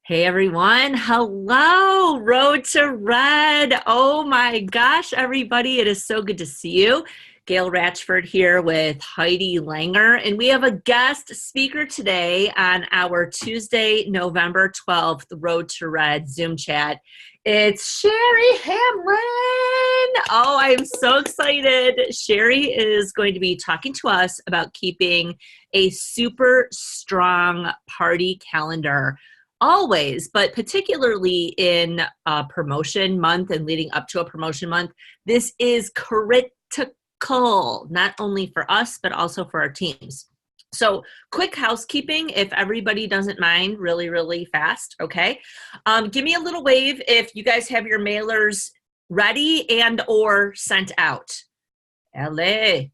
Hey everyone. Hello, Road to Red. Oh my gosh, everybody. It is so good to see you. Gail Ratchford here with Heidi Langer, and we have a guest speaker today on our Tuesday, November 12th, Road to Red Zoom chat. It's Sherry Hamrin. Oh, I'm so excited. Sherry is going to be talking to us about keeping a super strong party calendar always, but particularly in a promotion month and leading up to a promotion month. This is critical, not only for us, but also for our teams. So quick housekeeping, if everybody doesn't mind, really, really fast, okay? Give me a little wave if you guys have your mailers ready and or sent out. LA.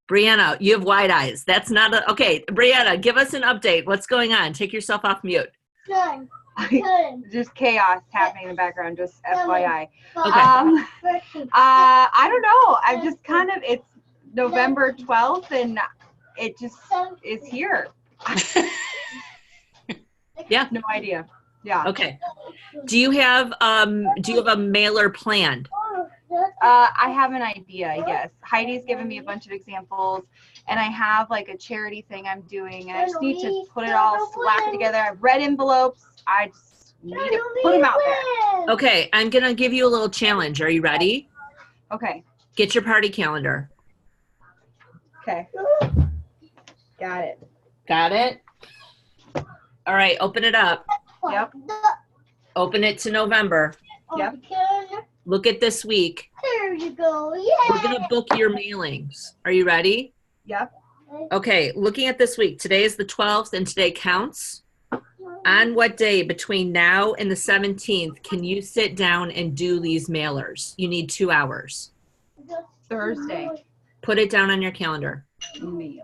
Brianna, you have wide eyes. That's not a, okay. Brianna, give us an update. What's going on? Take yourself off mute. Good. Good. Just chaos happening in the background, just FYI. Okay. I don't know. I'm just kind of, it's November 12th and it just is here. Yeah. No idea. Yeah. Okay. Do you have a mailer planned? I have an idea, I guess. Heidi's given me a bunch of examples, and I have like a charity thing I'm doing, and I just need to put it all, slap it together. I have red envelopes. I just need to put them out there. Okay, I'm gonna give you a little challenge. Are you ready? Okay. Get your party calendar. Okay. Got it. Got it? All right, open it up. Yep. Open it to November. Yep. Look at this week. There you go. Yeah. We're gonna book your mailings. Are you ready? Yep. Okay, looking at this week, today is the 12th and today counts. On what day between now and the 17th can you sit down and do these mailers? You need 2 hours. Thursday. Put it down on your calendar. Mailers.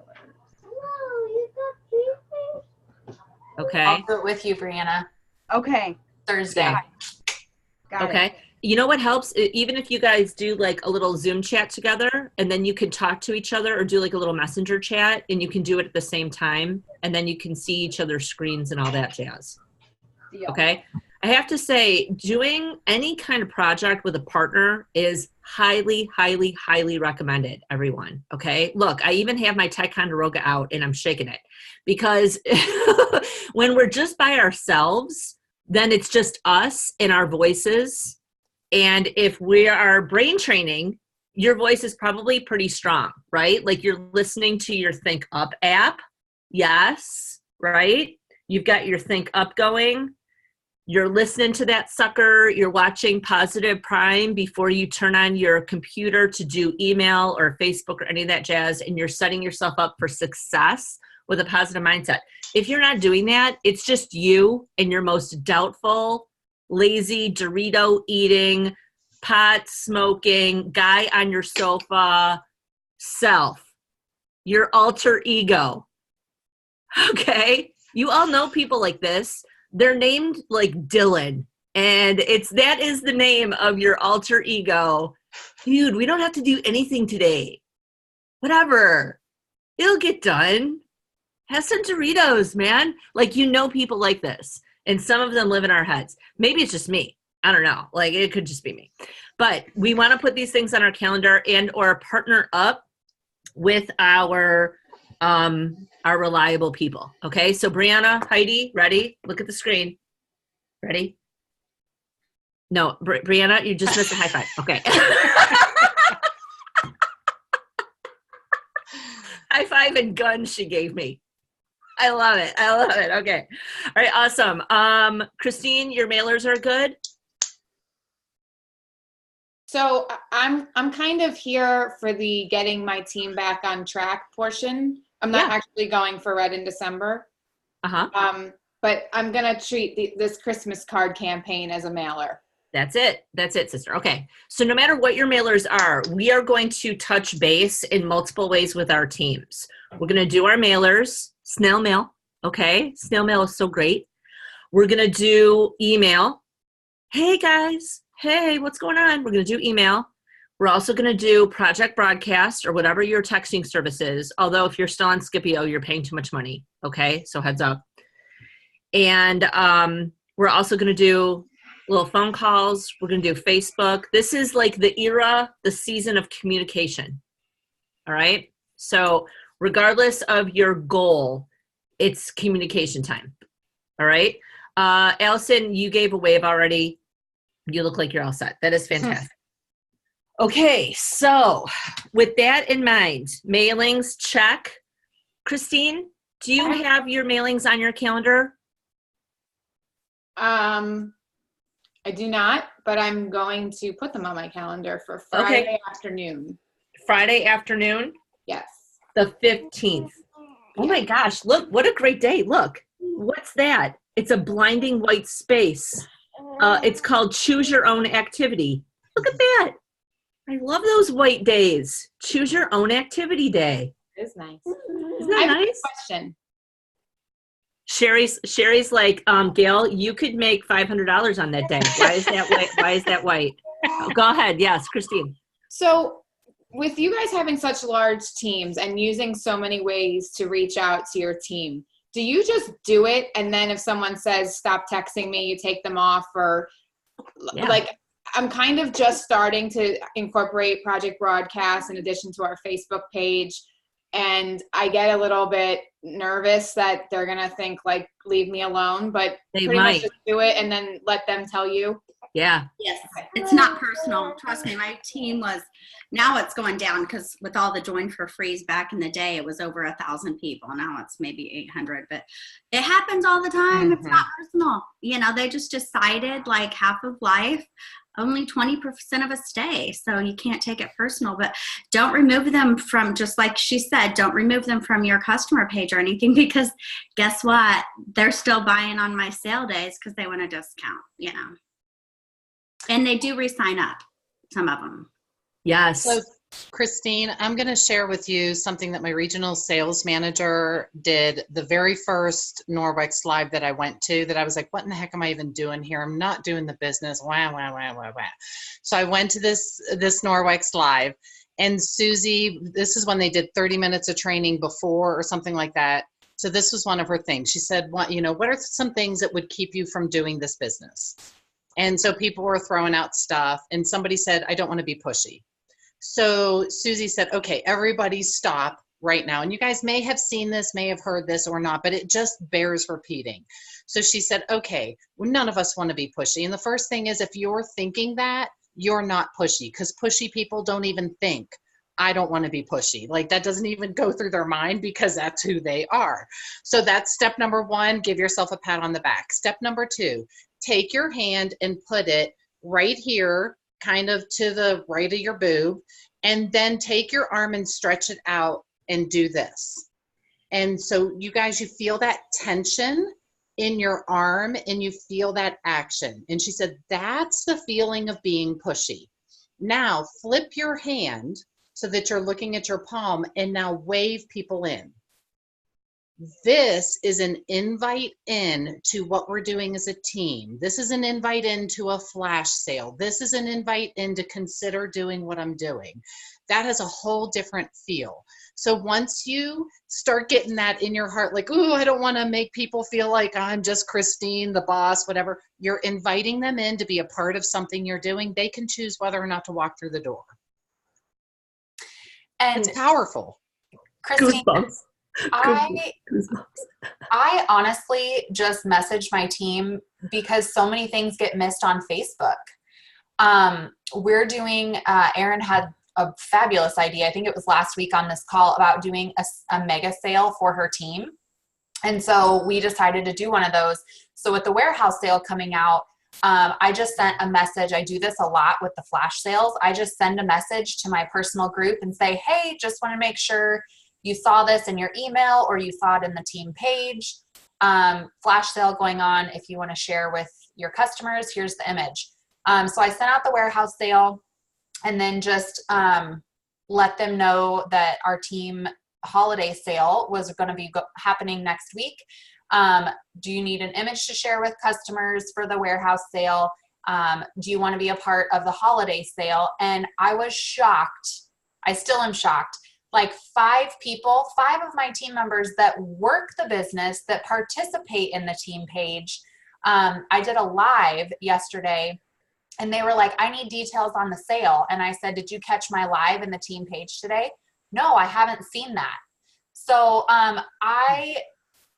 Okay. I'll do it with you, Brianna. Okay. Thursday. Got it. Okay. You know what helps? Even if you guys do like a little Zoom chat together and then you can talk to each other or do like a little messenger chat and you can do it at the same time and then you can see each other's screens and all that jazz. Deal. Okay. I have to say, doing any kind of project with a partner is highly, highly, highly recommended, everyone. Okay. Look, I even have my Ticonderoga out and I'm shaking it because when we're just by ourselves, then it's just us and our voices. And if we are brain training, your voice is probably pretty strong, right? Like you're listening to your Think Up app. Yes, right? You've got your Think Up going. You're listening to that sucker. You're watching Positive Prime before you turn on your computer to do email or Facebook or any of that jazz. And you're setting yourself up for success with a positive mindset. If you're not doing that, it's just you and your most doubtful, lazy, Dorito eating, pot smoking, guy on your sofa self, your alter ego. Okay? You all know people like this. They're named like Dylan, and that is the name of your alter ego. Dude, we don't have to do anything today. Whatever. It'll get done. Have some Doritos, man. Like, you know people like this. And some of them live in our heads. Maybe it's just me. I don't know. Like, it could just be me. But we want to put these things on our calendar and or partner up with our reliable people. Okay, so Brianna, Heidi, ready? Look at the screen. Ready? No, Brianna, you just missed a high five. Okay. High five and gun she gave me. I love it. I love it. Okay. All right. Awesome. Christine, your mailers are good. So I'm kind of here for the getting my team back on track portion. I'm not actually going for Red in December. But I'm gonna treat this Christmas card campaign as a mailer. That's it. That's it, sister. Okay. So no matter what your mailers are, we are going to touch base in multiple ways with our teams. We're going to do our mailers, snail mail. Okay. Snail mail is so great. We're going to do email. Hey guys. Hey, what's going on? We're going to do email. We're also going to do project broadcast or whatever your texting service is. Although if you're still on Scipio, you're paying too much money. Okay. So heads up. And we're also going to do little phone calls. We're going to do Facebook. This is like the season of communication. All right. So regardless of your goal, it's communication time. All right. Allison, you gave a wave already. You look like you're all set. That is fantastic. Okay. So with that in mind, mailings, check. Christine, do you have your mailings on your calendar? I do not, but I'm going to put them on my calendar for Friday afternoon. Friday afternoon? Yes. The 15th. Oh my gosh, look, what a great day. Look, what's that? It's a blinding white space. It's called Choose Your Own Activity. Look at that. I love those white days. Choose Your Own Activity Day. It is nice. Isn't that nice? I have a question. Sherry's like, Gail, you could make $500 on that day. Why is that white? Why is that white? Oh, go ahead. Yes, Christine. So with you guys having such large teams and using so many ways to reach out to your team, do you just do it? And then if someone says, stop texting me, you take them off? Or like, I'm kind of just starting to incorporate project broadcasts in addition to our Facebook page. And I get a little bit nervous that they're going to think like, leave me alone, but they pretty might much just do it and then let them tell you. Yeah. Yes. It's not personal. Trust me. My team now it's going down because with all the join for frees back in the day, it was over 1,000 people. Now it's maybe 800, but it happens all the time. It's not personal. They just decided like half of life, only 20% of us stay. So you can't take it personal, but don't remove them from, just like she said, don't remove them from your customer page or anything, because guess what? They're still buying on my sale days because they want a discount, And they do re-sign up, some of them. Yes. So, Christine, I'm going to share with you something that my regional sales manager did the very first Norwex Live that I went to, that I was like, what in the heck am I even doing here? I'm not doing the business. Wah, wah, wah, wah, wah. So I went to this Norwex Live, and Susie, this is when they did 30 minutes of training before or something like that. So this was one of her things. She said, what are some things that would keep you from doing this business? And so people were throwing out stuff, and somebody said, I don't want to be pushy. So Susie said, okay, everybody stop right now. And you guys may have seen this, may have heard this or not, but it just bears repeating. So she said, okay, well, none of us want to be pushy. And the first thing is, if you're thinking that, you're not pushy, because pushy people don't even think, I don't want to be pushy. Like, that doesn't even go through their mind, because that's who they are. So that's step number one, give yourself a pat on the back. Step number two, take your hand and put it right here, kind of to the right of your boob, and then take your arm and stretch it out and do this. And so you guys, you feel that tension in your arm and you feel that action. And she said, that's the feeling of being pushy. Now flip your hand so that you're looking at your palm, and now wave people in. This is an invite in to what we're doing as a team. This is an invite into a flash sale. This is an invite in to consider doing what I'm doing. That has a whole different feel. So once you start getting that in your heart, like, oh, I don't want to make people feel like I'm just Christine, the boss, whatever, you're inviting them in to be a part of something you're doing. They can choose whether or not to walk through the door. And it's powerful. Christine, I honestly just messaged my team because so many things get missed on Facebook. We're doing, Erin had a fabulous idea. I think it was last week on this call about doing a mega sale for her team. And so we decided to do one of those. So with the warehouse sale coming out, I just sent a message. I do this a lot with the flash sales. I just send a message to my personal group and say, hey, just want to make sure you saw this in your email or you saw it in the team page. Flash sale going on. If you want to share with your customers, here's the image. So I sent out the warehouse sale and then just let them know that our team holiday sale was going to be happening next week. Do you need an image to share with customers for the warehouse sale? Do you want to be a part of the holiday sale? And I was shocked. I still am shocked like 5 people, 5 of my team members that work the business, that participate in the team page. I did a live yesterday and they were like, I need details on the sale. And I said, did you catch my live in the team page today? No, I haven't seen that. So I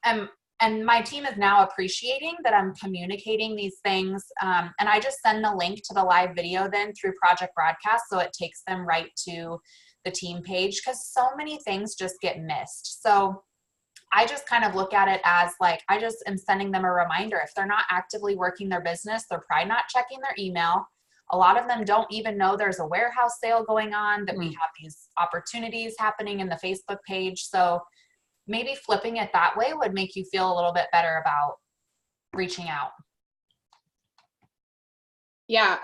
am, and my team is now appreciating that I'm communicating these things. And I just send the link to the live video then through Project Broadcast. So it takes them right to the team page, because so many things just get missed. So I just kind of look at it as like, I just am sending them a reminder. If they're not actively working their business, they're probably not checking their email. A lot of them don't even know there's a warehouse sale going on, that we have these opportunities happening in the Facebook page. So maybe flipping it that way would make you feel a little bit better about reaching out. Yeah,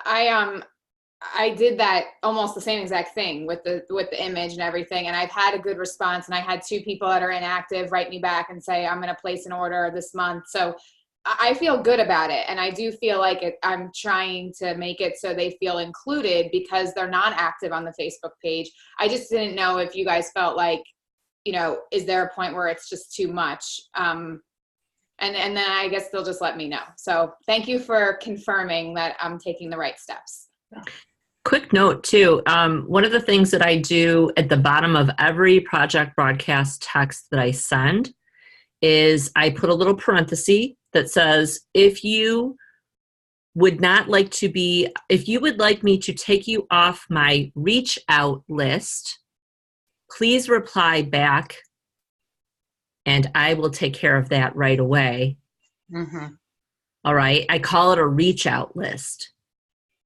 I did that almost the same exact thing with the image and everything. And I've had a good response, and I had 2 people that are inactive write me back and say, I'm going to place an order this month. So I feel good about it. And I do feel like I'm trying to make it so they feel included because they're not active on the Facebook page. I just didn't know if you guys felt like, you know, is there a point where it's just too much? And then I guess they'll just let me know. So thank you for confirming that I'm taking the right steps. Quick note too, one of the things that I do at the bottom of every Project Broadcast text that I send is I put a little parenthesis that says, if you would like me to take you off my reach out list, please reply back and I will take care of that right away. Mm-hmm. All right. I call it a reach out list.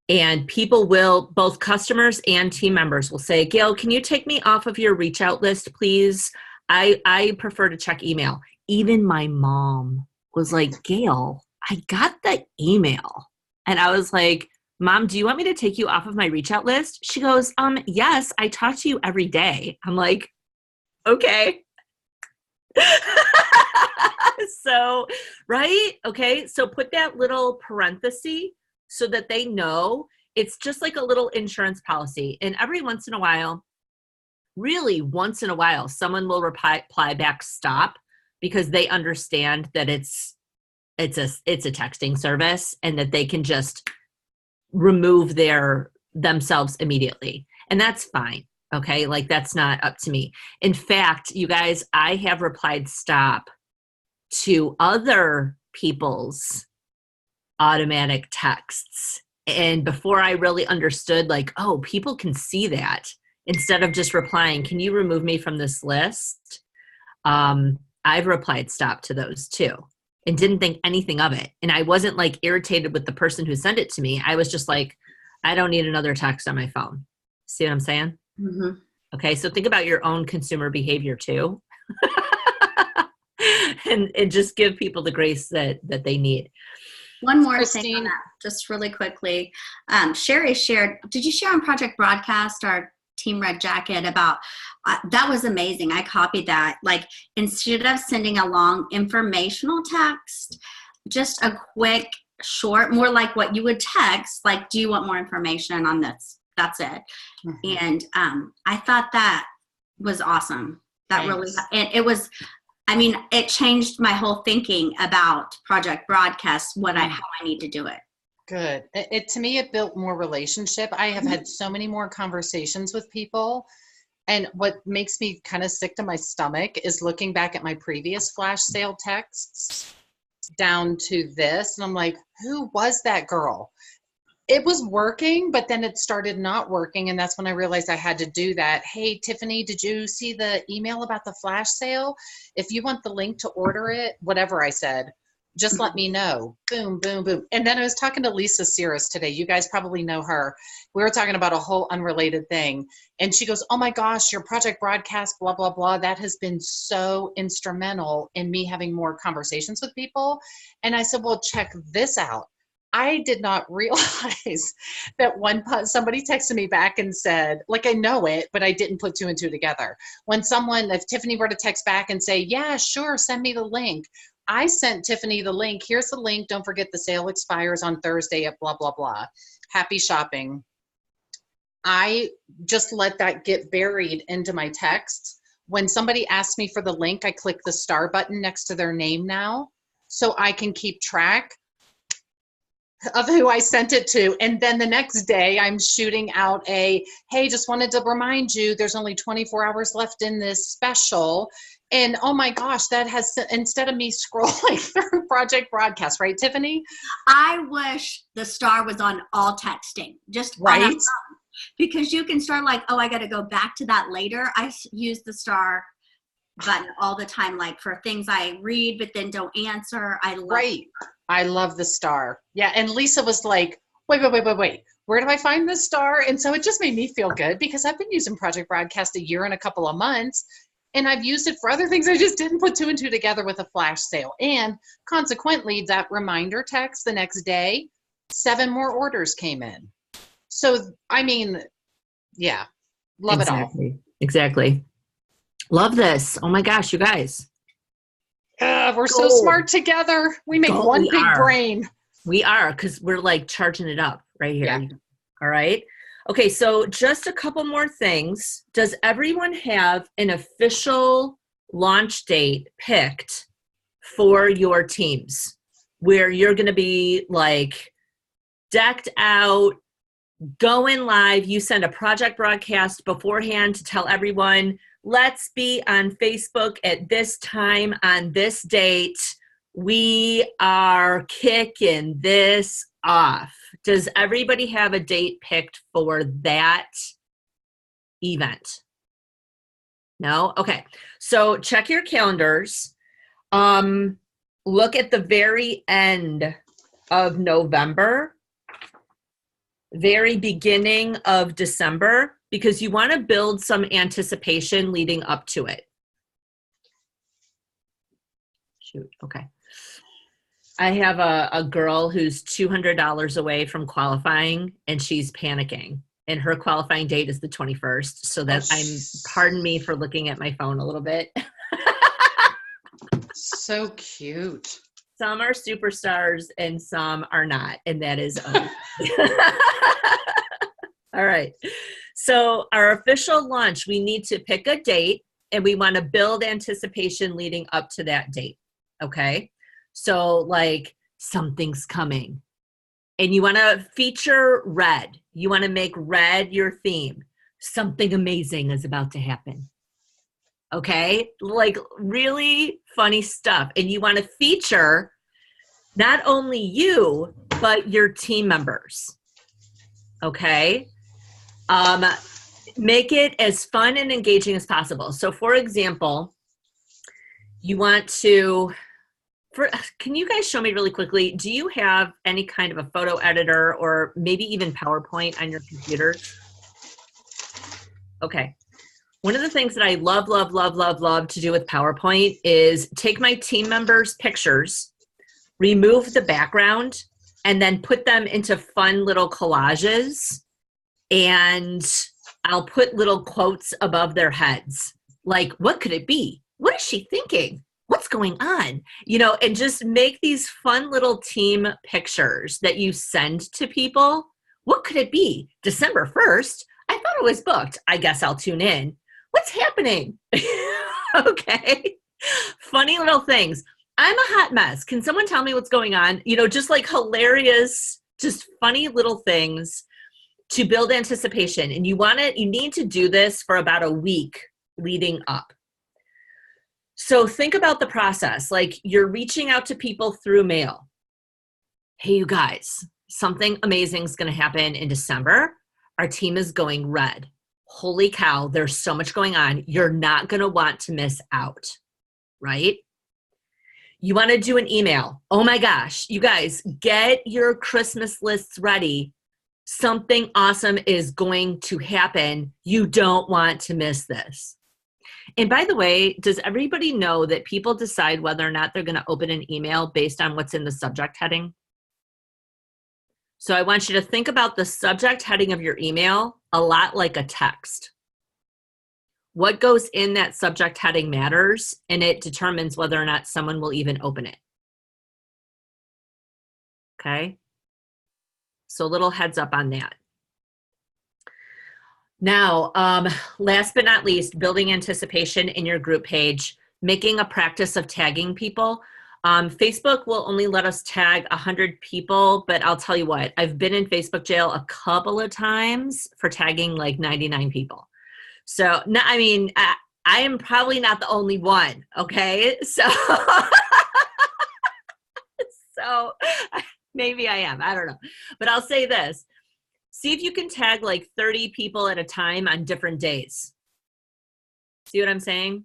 And people will, both customers and team members will say, Gail, can you take me off of your reach out list, please? I prefer to check email. Even my mom was like, Gail, I got the email. And I was like, Mom, do you want me to take you off of my reach out list? She goes, yes, I talk to you every day. I'm like, okay. So, right? Okay. So put that little parenthesis so that they know. It's just like a little insurance policy. And every once in a while, really once in a while, someone will reply back stop, because they understand that it's a texting service and that they can just remove themselves immediately. And that's fine. Okay. Like, that's not up to me. In fact, you guys, I have replied stop to other people's automatic texts. And before I really understood, like, oh, people can see that, instead of just replying, can you remove me from this list? I've replied stop to those too, and didn't think anything of it. And I wasn't like irritated with the person who sent it to me. I was just like, I don't need another text on my phone. See what I'm saying? Mm-hmm. Okay. So think about your own consumer behavior too. and just give people the grace that they need. One more Christine. thing on that, just really quickly. Sherry shared, did you share on Project Broadcast our Team Red Jacket about, that was amazing. I copied that. Like, instead of sending a long informational text, just a quick, short, more like what you would text, like, do you want more information on this? That's it. Mm-hmm. And I thought that was awesome. That really, and it was, I mean, it changed my whole thinking about Project Broadcast, how I need to do it. Good. To me, it built more relationship. I have had so many more conversations with people. And what makes me kind of sick to my stomach is looking back at my previous flash sale texts down to this. And I'm like, who was that girl? It was working, but then it started not working. And that's when I realized I had to do that. Hey, Tiffany, did you see the email about the flash sale? If you want the link to order it, whatever I said, just let me know. Boom, boom, boom. And then I was talking to Lisa Cirrus today. You guys probably know her. We were talking about a whole unrelated thing. And she goes, oh my gosh, your Project Broadcast, blah, blah, blah. That has been so instrumental in me having more conversations with people. And I said, well, check this out. I did not realize that somebody texted me back and said, like, I know it, but I didn't put 2 and 2 together. If Tiffany were to text back and say, yeah, sure, send me the link. I sent Tiffany the link. Here's the link. Don't forget the sale expires on Thursday at blah, blah, blah. Happy shopping. I just let that get buried into my texts. When somebody asks me for the link, I click the star button next to their name now, so I can keep track of who I sent it to. And then the next day I'm shooting out hey, just wanted to remind you there's only 24 hours left in this special. And oh my gosh, that has, instead of me scrolling through Project Broadcast, right, Tiffany? I wish the star was on all texting, just on a phone, because you can start like, oh, I got to go back to that later. I use the star button all the time, like for things I read but then don't answer. I love it. I love the star. Yeah, and Lisa was like, wait. Where do I find this star? And so it just made me feel good because I've been using Project Broadcast a year and a couple of months, and I've used it for other things. I just didn't put two and two together with a flash sale. And consequently, that reminder text the next day, 7 more orders came in. So, I mean, yeah, love it all. Exactly. Love this. Oh my gosh, you guys. We're so smart together. We make one big brain. We are, because we're like charging it up right here. Yeah. All right. Okay, so just a couple more things. Does everyone have an official launch date picked for your teams where you're going to be like decked out, going live? You send a project broadcast beforehand to tell everyone, let's be on Facebook at this time on this date. We are kicking this off. Does everybody have a date picked for that event? No? Okay. So check your calendars. Look at the very end of November, very beginning of December, because you want to build some anticipation leading up to it. Shoot. Okay. I have a girl who's $200 away from qualifying, and she's panicking. And her qualifying date is the 21st. So that pardon me for looking at my phone a little bit. So cute. Some are superstars and some are not. And that is all right. So our official launch, we need to pick a date, and we want to build anticipation leading up to that date. Okay. So like something's coming, and you want to feature red. You want to make red your theme. Something amazing is about to happen. Okay. Like really funny stuff. And you want to feature not only you, but your team members. Okay. Make it as fun and engaging as possible. So for example, you want to, can you guys show me really quickly, do you have any kind of a photo editor or maybe even PowerPoint on your computer? Okay. One of the things that I love to do with PowerPoint is take my team members' pictures, remove the background, and then put them into fun little collages. And I'll put little quotes above their heads. Like, what could it be? What is she thinking? What's going on? You know, and just make these fun little team pictures that you send to people. What could it be? December 1st? I thought it was booked. I guess I'll tune in. What's happening? Okay. Funny little things. I'm a hot mess. Can someone tell me what's going on? You know, just like hilarious, just funny little things to build anticipation. And you need to do this for about a week leading up. So think about the process. Like you're reaching out to people through mail. Hey, you guys, something amazing is going to happen in December. Our team is going red. Holy cow, there's so much going on. You're not going to want to miss out, right? You want to do an email. Oh my gosh, you guys, get your Christmas lists ready. Something awesome is going to happen. You don't want to miss this. And by the way, does everybody know that people decide whether or not they're going to open an email based on what's in the subject heading? So I want you to think about the subject heading of your email a lot like a text. What goes in that subject heading matters, and it determines whether or not someone will even open it. Okay? So a little heads up on that. Now, last but not least, building anticipation in your group page, making a practice of tagging people. Facebook will only let us tag 100 people, but I'll tell you what, I've been in Facebook jail a couple of times for tagging like 99 people. So, no, I mean, I am probably not the only one, okay? So, so maybe I am, I don't know. But I'll say this, see if you can tag like 30 people at a time on different days. See what I'm saying?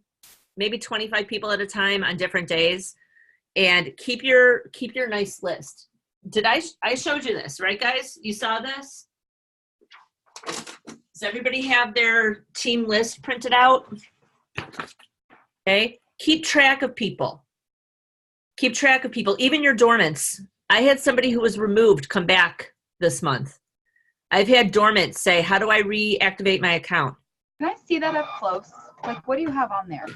Maybe 25 people at a time on different days. And keep your nice list. I showed you this, right guys? You saw this? Does everybody have their team list printed out? Okay. Keep track of people. Keep track of people, even your dormants. I had somebody who was removed come back this month. I've had dormants say, how do I reactivate my account? Can I see that up close? Like, what do you have on there?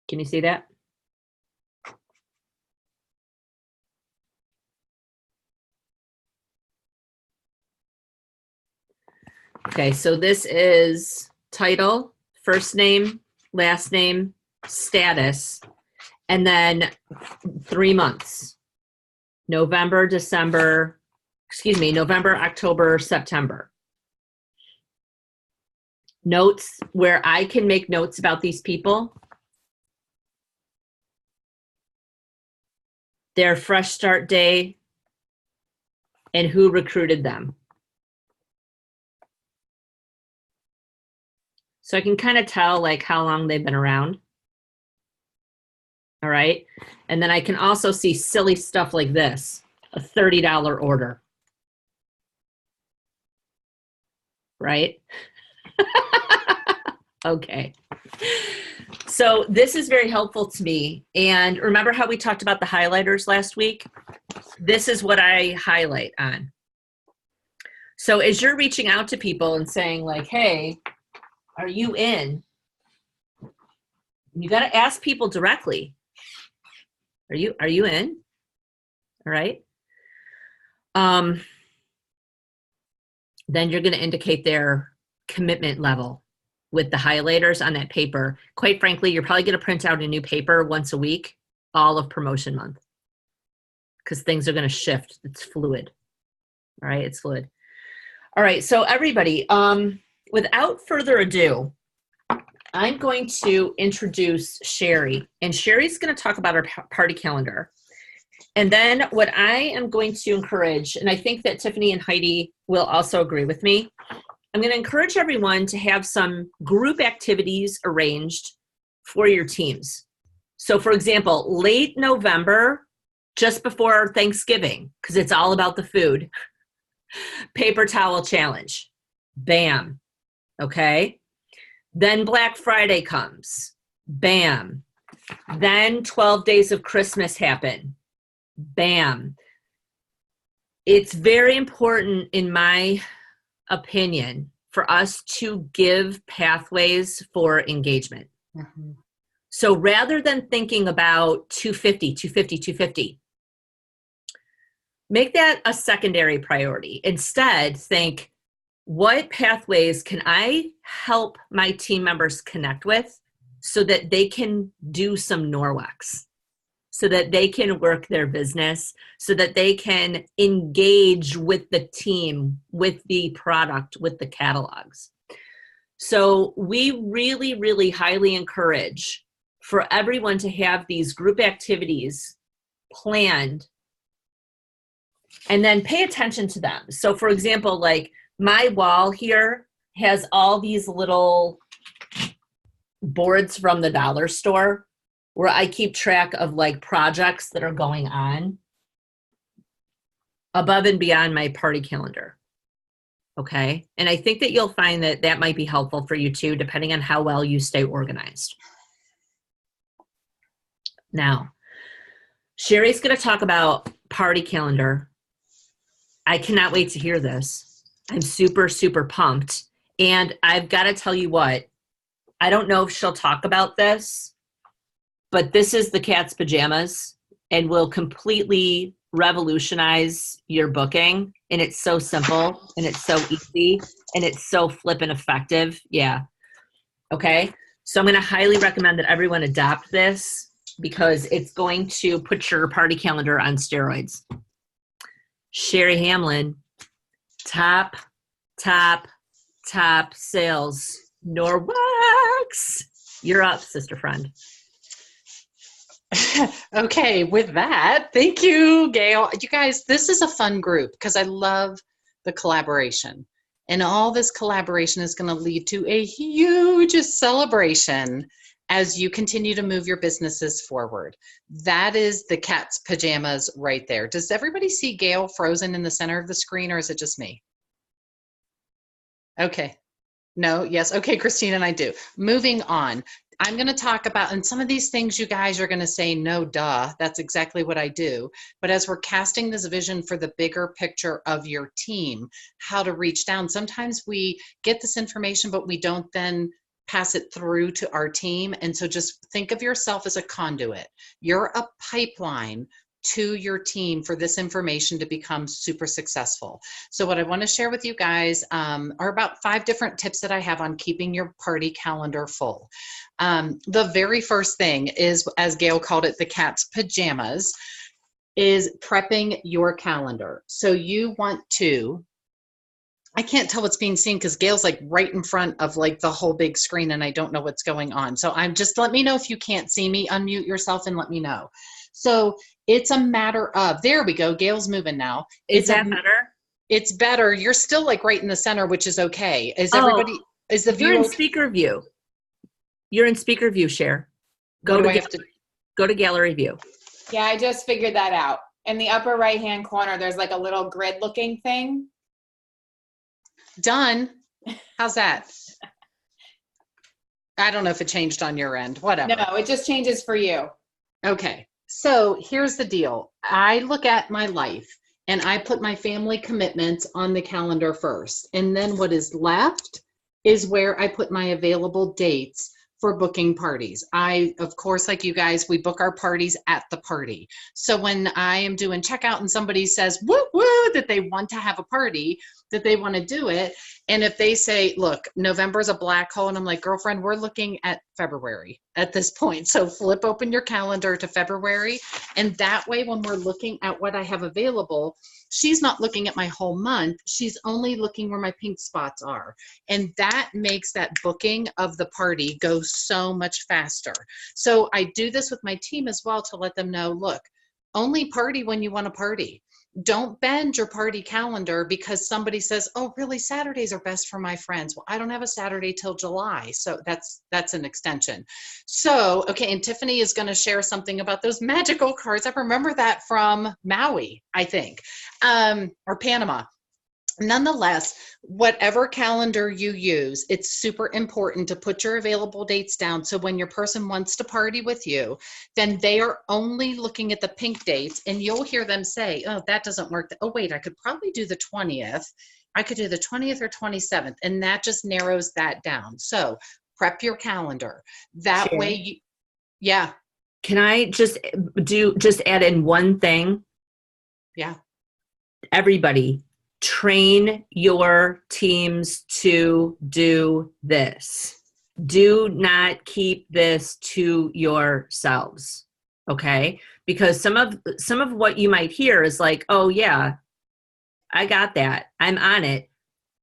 Can you see that? Okay, so this is title, first name, last name, status, and then 3 months. November, October, September. Notes where I can make notes about these people. Their fresh start day, and who recruited them. So I can kind of tell like how long they've been around. All right. And then I can also see silly stuff like this, a $30 order. Right? Okay. So this is very helpful to me. And remember how we talked about the highlighters last week? This is what I highlight on. So as you're reaching out to people and saying like, hey, are you in? You got to ask people directly. Are you in? All right. Then you're going to indicate their commitment level with the highlighters on that paper. Quite frankly, you're probably going to print out a new paper once a week, all of promotion month, because things are going to shift. It's fluid. All right, it's fluid. All right, so everybody, without further ado, I'm going to introduce Sherry, and Sherry's going to talk about our party calendar. And then what I am going to encourage, and I think that Tiffany and Heidi will also agree with me, I'm going to encourage everyone to have some group activities arranged for your teams. So for example, late November, just before Thanksgiving, because it's all about the food, paper towel challenge, bam, okay? Then Black Friday comes, bam. Then 12 days of Christmas happen, bam. It's very important, in my opinion, for us to give pathways for engagement. Mm-hmm. So rather than thinking about 250, make that a secondary priority. Instead, think, what pathways can I help my team members connect with so that they can do some Norwex, so that they can work their business, so that they can engage with the team, with the product, with the catalogs. So we really, really highly encourage for everyone to have these group activities planned and then pay attention to them. So for example, like my wall here has all these little boards from the dollar store where I keep track of like projects that are going on above and beyond my party calendar. Okay. And I think that you'll find that that might be helpful for you too, depending on how well you stay organized. Now, Sherry's going to talk about party calendar. I cannot wait to hear this. I'm super, super pumped. And I've got to tell you what, I don't know if she'll talk about this, but this is the cat's pajamas and will completely revolutionize your booking. And it's so simple and it's so easy and it's so flippin' effective. Yeah. Okay. So I'm going to highly recommend that everyone adopt this because it's going to put your party calendar on steroids. Sherry Hamlin, top sales, Norwex. You're up, sister friend. Okay, with that, thank you, Gail. You guys, this is a fun group because I love the collaboration. And all this collaboration is going to lead to a huge celebration as you continue to move your businesses forward. That is the cat's pajamas right there. Does everybody see Gail frozen in the center of the screen, or is it just me? Okay. No, yes. Okay, Christine and I do. Moving on. I'm going to talk about, and some of these things you guys are going to say, no, duh, that's exactly what I do. But as we're casting this vision for the bigger picture of your team, how to reach down, sometimes we get this information, but we don't then pass it through to our team. And so just think of yourself as a conduit. You're a pipeline to your team for this information to become super successful. So what I want to share with you guys are about 5 different tips that I have on keeping your party calendar full. The very first thing is, as Gail called it, the cat's pajamas, is prepping your calendar. So you want to, I can't tell what's being seen because Gail's like right in front of like the whole big screen and I don't know what's going on. So I'm just, let me know if you can't see me, unmute yourself and let me know. So it's a matter of, there we go, Gail's moving now. Is that better? It's better. You're still like right in the center, which is okay. Is everybody, is the view You're in okay? speaker view. You're in speaker view, Cher. Go to gallery view. Yeah, I just figured that out. In the upper right-hand corner, there's like a little grid-looking thing. Done. How's that? I don't know if it changed on your end. Whatever. No, it just changes for you. Okay. So here's the deal. I look at my life and I put my family commitments on the calendar first. And then what is left is where I put my available dates for booking parties. I, of course, like you guys, we book our parties at the party. So when I am doing checkout and somebody says, woo, woo, that they want to have a party, that they want to do it. And if they say, look, November is a black hole, and I'm like, girlfriend, we're looking at February at this point. So flip open your calendar to February. And that way, when we're looking at what I have available, she's not looking at my whole month. She's only looking where my pink spots are. And that makes that booking of the party go so much faster. So I do this with my team as well to let them know, look, only party when you want to party. Don't bend your party calendar because somebody says, oh, really, Saturdays are best for my friends. Well, I don't have a Saturday till July. So that's an extension. So, okay, and Tiffany is going to share something about those magical cards. I remember that from Maui, I think, or Panama. Nonetheless, whatever calendar you use, it's super important to put your available dates down. So when your person wants to party with you, then they are only looking at the pink dates, and you'll hear them say, oh, that doesn't work. Oh, wait, I could probably do the 20th. I could do the 20th or 27th. And that just narrows that down. So prep your calendar. That Sure. way, you, yeah. Can I just add in one thing? Yeah. Everybody, train your teams to do this. Do not keep this to yourselves, okay? Because some of what you might hear is like, oh yeah, I got that. I'm on it.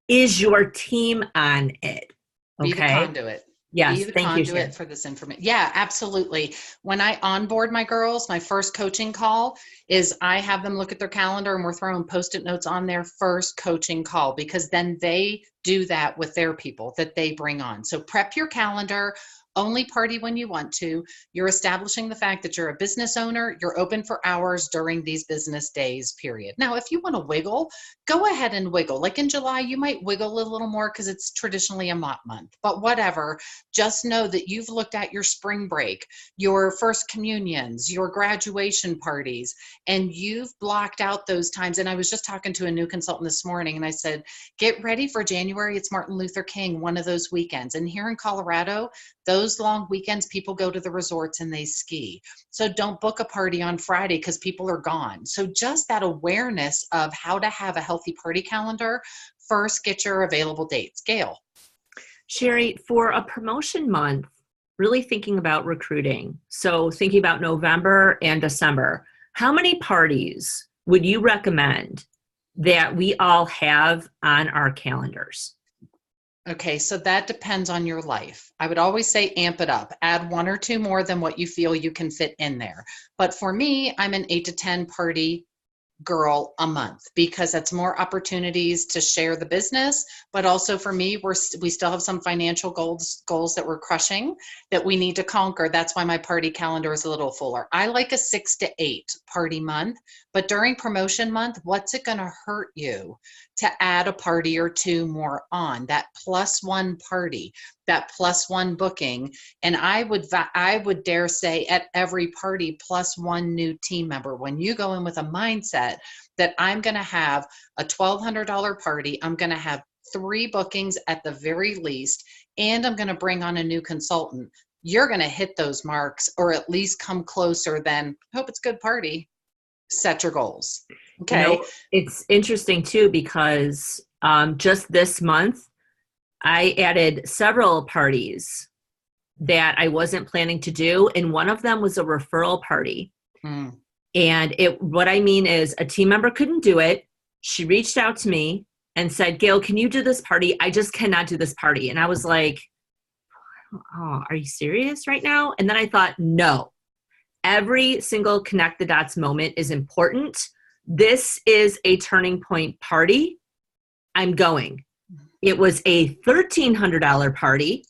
Is your team on it? Okay. Be the conduit. Yes, Be the thank you, conduit Shannon. for this information. Yeah, absolutely. When I onboard my girls, my first coaching call is I have them look at their calendar and we're throwing Post-it notes on their first coaching call because then they do that with their people that they bring on. So prep your calendar, only party when you want to. You're establishing the fact that you're a business owner. You're open for hours during these business days, period. Now, if you want to wiggle, go ahead and wiggle. Like in July, you might wiggle a little more because it's traditionally a mop month, but whatever. Just know that you've looked at your spring break, your first communions, your graduation parties, and you've blocked out those times. And I was just talking to a new consultant this morning, and I said, get ready for January. It's Martin Luther King, one of those weekends. And here in Colorado, those long weekends, people go to the resorts and they ski. So don't book a party on Friday because people are gone. So just that awareness of how to have a healthy party calendar. First, get your available dates. Gail. Sherry, for a promotion month, really thinking about recruiting. So thinking about November and December, how many parties would you recommend that we all have on our calendars? Okay, so that depends on your life. I would always say amp it up. Add 1 or 2 more than what you feel you can fit in there. But for me, I'm an 8 to 10 party girl a month because that's more opportunities to share the business. But also for me, we still have some financial goals that we're crushing that we need to conquer. That's why my party calendar is a little fuller. I like a 6 to 8 party month, but during promotion month, what's it going to hurt you to add a party or 2 more on that +1 party, that +1 booking? And I would dare say at every party +1 new team member. When you go in with a mindset that I'm going to have a $1,200 party, I'm going to have 3 bookings at the very least, and I'm going to bring on a new consultant, you're going to hit those marks or at least come closer than hope it's a good party. Set your goals. Okay. You know, it's interesting too, because just this month, I added several parties that I wasn't planning to do. And one of them was a referral party. And what I mean is a team member couldn't do it. She reached out to me and said, Gail, can you do this party? I just cannot do this party. And I was like, oh, are you serious right now? And then I thought, no, every single connect the dots moment is important. This is a turning point party. I'm going. It was a $1,300 party.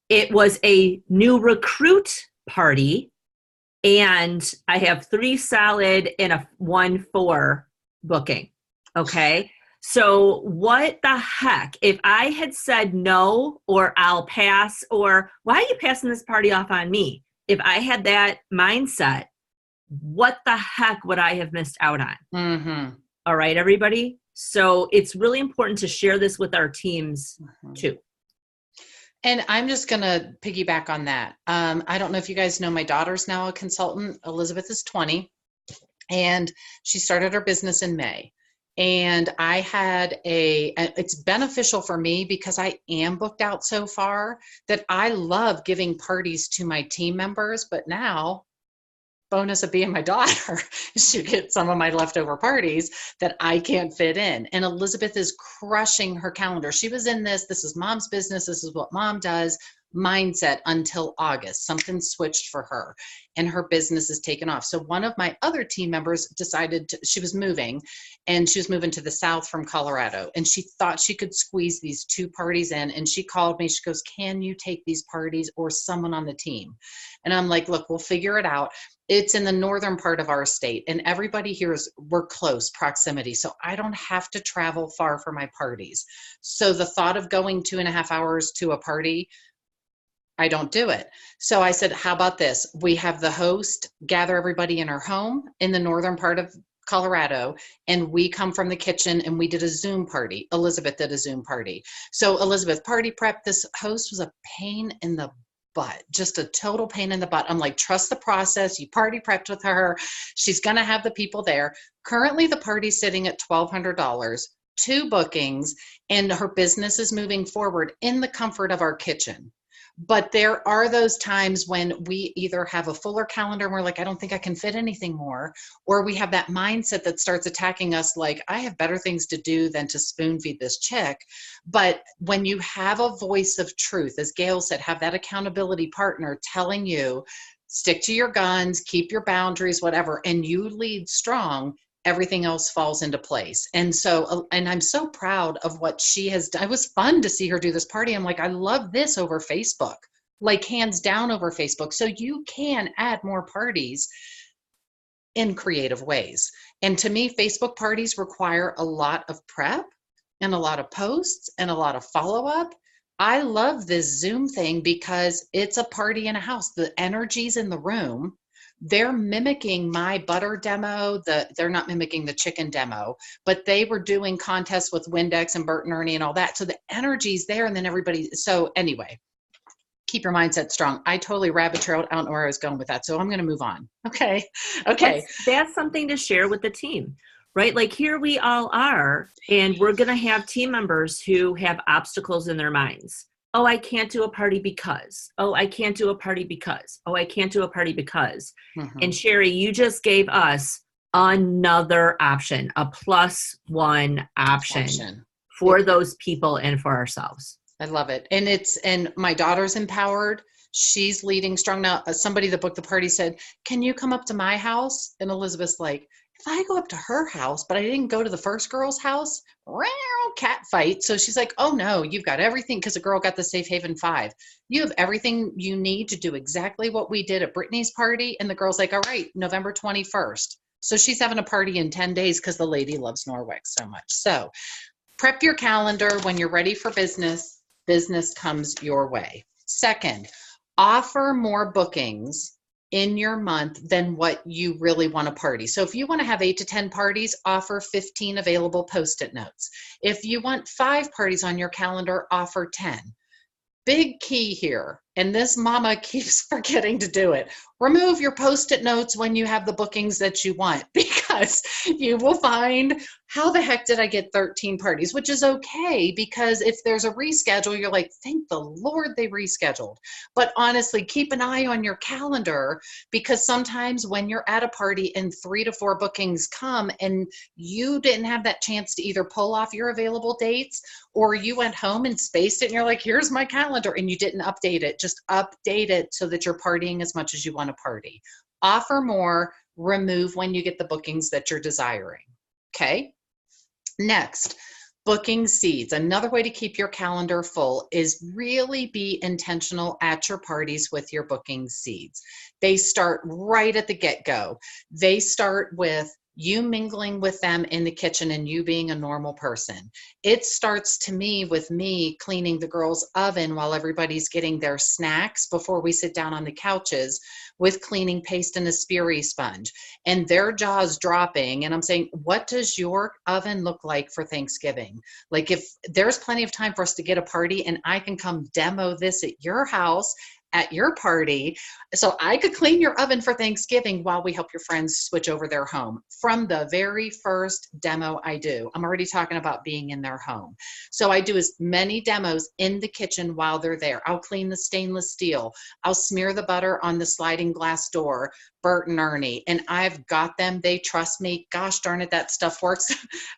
It was a new recruit party. And I have 3 solid and a 1-4 booking. Okay. So what the heck, if I had said no, or I'll pass, or why are you passing this party off on me? If I had that mindset, what the heck would I have missed out on? Mm-hmm. All right, everybody. So it's really important to share this with our teams too. And I'm just going to piggyback on that. I don't know if you guys know, my daughter's now a consultant. Elizabeth is 20, and she started her business in May. And I had it's beneficial for me because I am booked out so far that I love giving parties to my team members. But now, bonus of being my daughter, she gets some of my leftover parties that I can't fit in. And Elizabeth is crushing her calendar. She was in this is mom's business. This is what mom does mindset until August. Something switched for her and her business is taken off. So one of my other team members decided she was moving, and she was moving to the south from Colorado, and she thought she could squeeze these 2 parties in. And she called me, she goes, can you take these parties or someone on the team? And I'm like, look, we'll figure it out. It's in the northern part of our state, and everybody here we're close proximity. So I don't have to travel far for my parties. So the thought of going 2.5 hours to a party, I don't do it. So I said, how about this? We have the host gather everybody in her home in the northern part of Colorado, and we come from the kitchen, and we did a Zoom party. Elizabeth did a Zoom party. So Elizabeth party prep. This host was a pain in the butt, just a total pain in the butt. I'm like, trust the process. You party prepped with her. She's going to have the people there. Currently, the party's sitting at $1,200, 2 bookings, and her business is moving forward in the comfort of our kitchen. But there are those times when we either have a fuller calendar and we're like, I don't think I can fit anything more, or we have that mindset that starts attacking us like, I have better things to do than to spoon feed this chick. But when you have a voice of truth, as Gail said, have that accountability partner telling you, stick to your guns, keep your boundaries, whatever, and you lead strong, everything else falls into place. And so, and I'm so proud of what she has done. It was fun to see her do this party. I'm like, I love this over Facebook. like hands down over Facebook. So you can add more parties in creative ways. And to me, Facebook parties require a lot of prep and a lot of posts and a lot of follow-up. I love this Zoom thing because it's a party in a house. The energy's in the room. They're mimicking my butter demo. They're not mimicking the chicken demo, but they were doing contests with Windex and Bert and Ernie and all that. So the energy's there, and then everybody. So anyway, keep your mindset strong. I totally rabbit trailed. I don't know where I was going with that. So I'm going to move on. Okay. That's something to share with the team, right? Like here we all are, and we're going to have team members who have obstacles in their minds. Oh, I can't do a party because. Oh, I can't do a party because. Oh, I can't do a party because. Mm-hmm. And Sherry, you just gave us another option, a +1 option for those people and for ourselves. I love it. And my daughter's empowered. She's leading strong. Now, somebody that booked the party said, can you come up to my house? And Elizabeth's like, if I go up to her house, but I didn't go to the first girl's house, cat fight. So she's like, oh no, you've got everything, because the girl got the Safe Haven 5. You have everything you need to do exactly what we did at Brittany's party. And the girl's like, all right, November 21st. So she's having a party in 10 days because the lady loves Norwich so much. So prep your calendar. When you're ready for business, business comes your way. Second, offer more bookings in your month than what you really want to party. So if you want to have 8 to 10 parties, offer 15 available Post-it notes. If you want 5 parties on your calendar, offer 10. Big key here, and this mama keeps forgetting to do it. Remove your Post-it notes when you have the bookings that you want, because you will find, how the heck did I get 13 parties? Which is okay, because if there's a reschedule, you're like, thank the Lord they rescheduled. But honestly, keep an eye on your calendar, because sometimes when you're at a party and 3 to 4 bookings come and you didn't have that chance to either pull off your available dates, or you went home and spaced it and you're like, here's my calendar, and you didn't update it. Just update it so that you're partying as much as you want to party. Offer more, remove when you get the bookings that you're desiring. Okay. Next, booking seeds. Another way to keep your calendar full is really be intentional at your parties with your booking seeds. They start right at the get-go. They start with you mingling with them in the kitchen and you being a normal person. It starts to me with me cleaning the girls' oven while everybody's getting their snacks before we sit down on the couches, with cleaning paste and a Sperry sponge, and their jaws dropping. And I'm saying, what does your oven look like for Thanksgiving? Like, if there's plenty of time for us to get a party and I can come demo this at your house, at your party, so I could clean your oven for Thanksgiving while we help your friends switch over their home. From the very first demo I do, I'm already talking about being in their home. So I do as many demos in the kitchen while they're there. I'll clean the stainless steel. I'll smear the butter on the sliding glass door, Bert and Ernie, and I've got them. They trust me. Gosh darn it, that stuff works.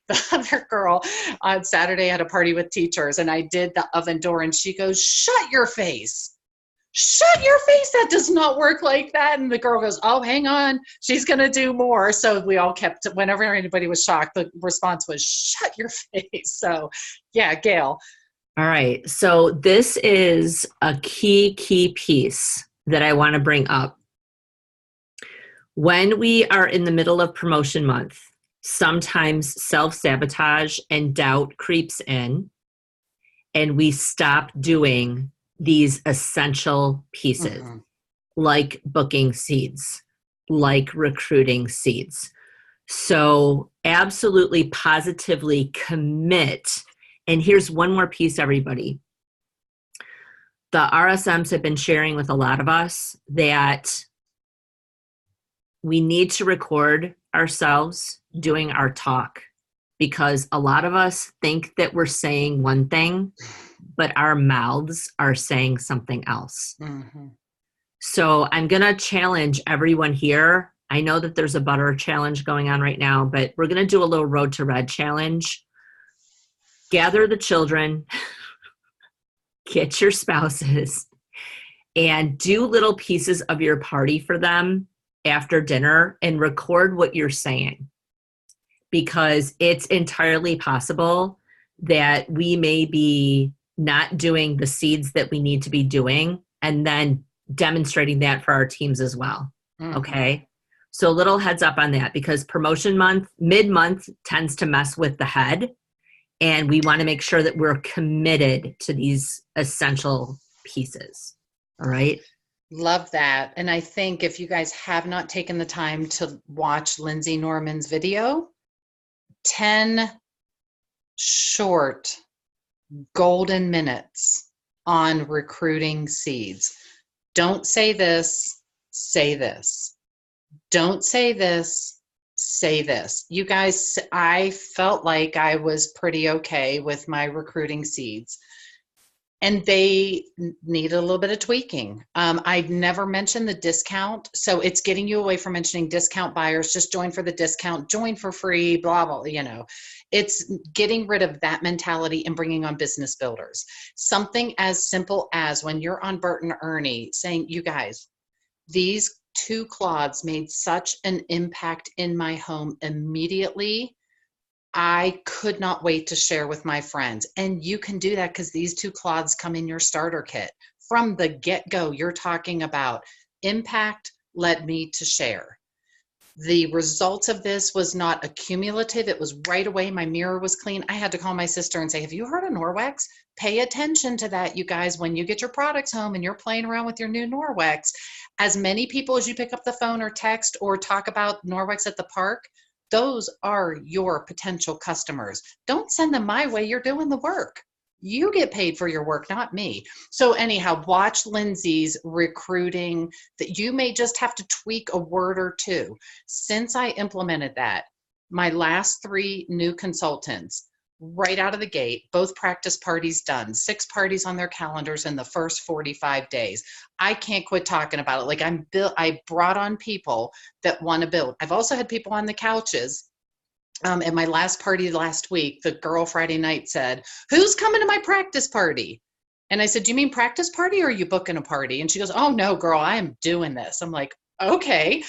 The other girl on Saturday had a party with teachers, and I did the oven door, and she goes, shut your face. Shut your face. That does not work like that. And the girl goes, oh, hang on. She's going to do more. So we all kept, whenever anybody was shocked, the response was, shut your face. So yeah, Gail. All right. So this is a key piece that I want to bring up. When we are in the middle of promotion month, sometimes self-sabotage and doubt creeps in, and we stop doing these essential pieces, like booking seeds, like recruiting seeds. So absolutely, positively commit. And here's one more piece, everybody. The RSMs have been sharing with a lot of us that we need to record ourselves doing our talk, because a lot of us think that we're saying one thing, but our mouths are saying something else. So I'm going to challenge everyone here. I know that there's a butter challenge going on right now, but we're going to do a little Road to Red challenge. Gather the children, get your spouses, and do little pieces of your party for them after dinner and record what you're saying. Because it's entirely possible that we may be not doing the seeds that we need to be doing and then demonstrating that for our teams as well. Mhm. Okay. So a little heads up on that, because promotion month, mid-month tends to mess with the head. And we want to make sure that we're committed to these essential pieces. All right. Love that. And I think if you guys have not taken the time to watch Lindsay Norman's video, 10 short golden minutes on recruiting seeds. Don't say this, say this. Don't say this, say this. You guys, I felt like I was pretty okay with my recruiting seeds, and they need a little bit of tweaking. I've never mentioned the discount. So it's getting you away from mentioning discount buyers, just join for the discount, join for free, blah, blah, it's getting rid of that mentality and bringing on business builders. Something as simple as when you're on Bert and Ernie saying, you guys, these 2 cloths made such an impact in my home immediately. I could not wait to share with my friends. And you can do that because these 2 cloths come in your starter kit. From the get-go, you're talking about impact led me to share. The results of this was not accumulative. It was right away. My mirror was clean. I had to call my sister and say, have you heard of Norwex? Pay attention to that, you guys, when you get your products home and you're playing around with your new Norwex. As many people as you pick up the phone or text or talk about Norwex at the park, those are your potential customers. Don't send them my way. You're doing the work. You get paid for your work, not me. So anyhow, watch Lindsay's recruiting that you may just have to tweak a word or two. Since I implemented that, my last 3 new consultants, right out of the gate, both practice parties done, 6 parties on their calendars in the first 45 days. I can't quit talking about it. Like I brought on people that want to build. I've also had people on the couches. At my last party last week, the girl Friday night said, who's coming to my practice party? And I said, do you mean practice party or are you booking a party? And she goes, oh no, girl, I am doing this. I'm like, okay,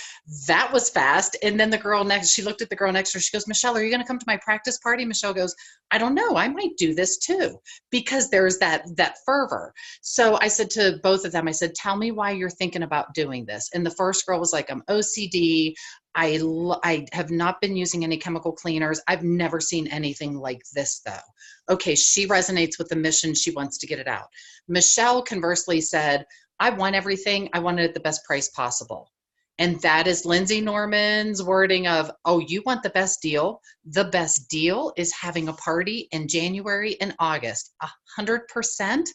that was fast. And then the girl next, she looked at the girl next to her. She goes, Michelle, are you going to come to my practice party? Michelle goes, I don't know. I might do this too, because there's that fervor. So I said to both of them, I said, tell me why you're thinking about doing this. And the first girl was like, I'm OCD. I have not been using any chemical cleaners. I've never seen anything like this though. Okay. She resonates with the mission. She wants to get it out. Michelle conversely said, I want everything. I want it at the best price possible. And that is Lindsay Norman's wording of, oh, you want the best deal? The best deal is having a party in January and August. 100%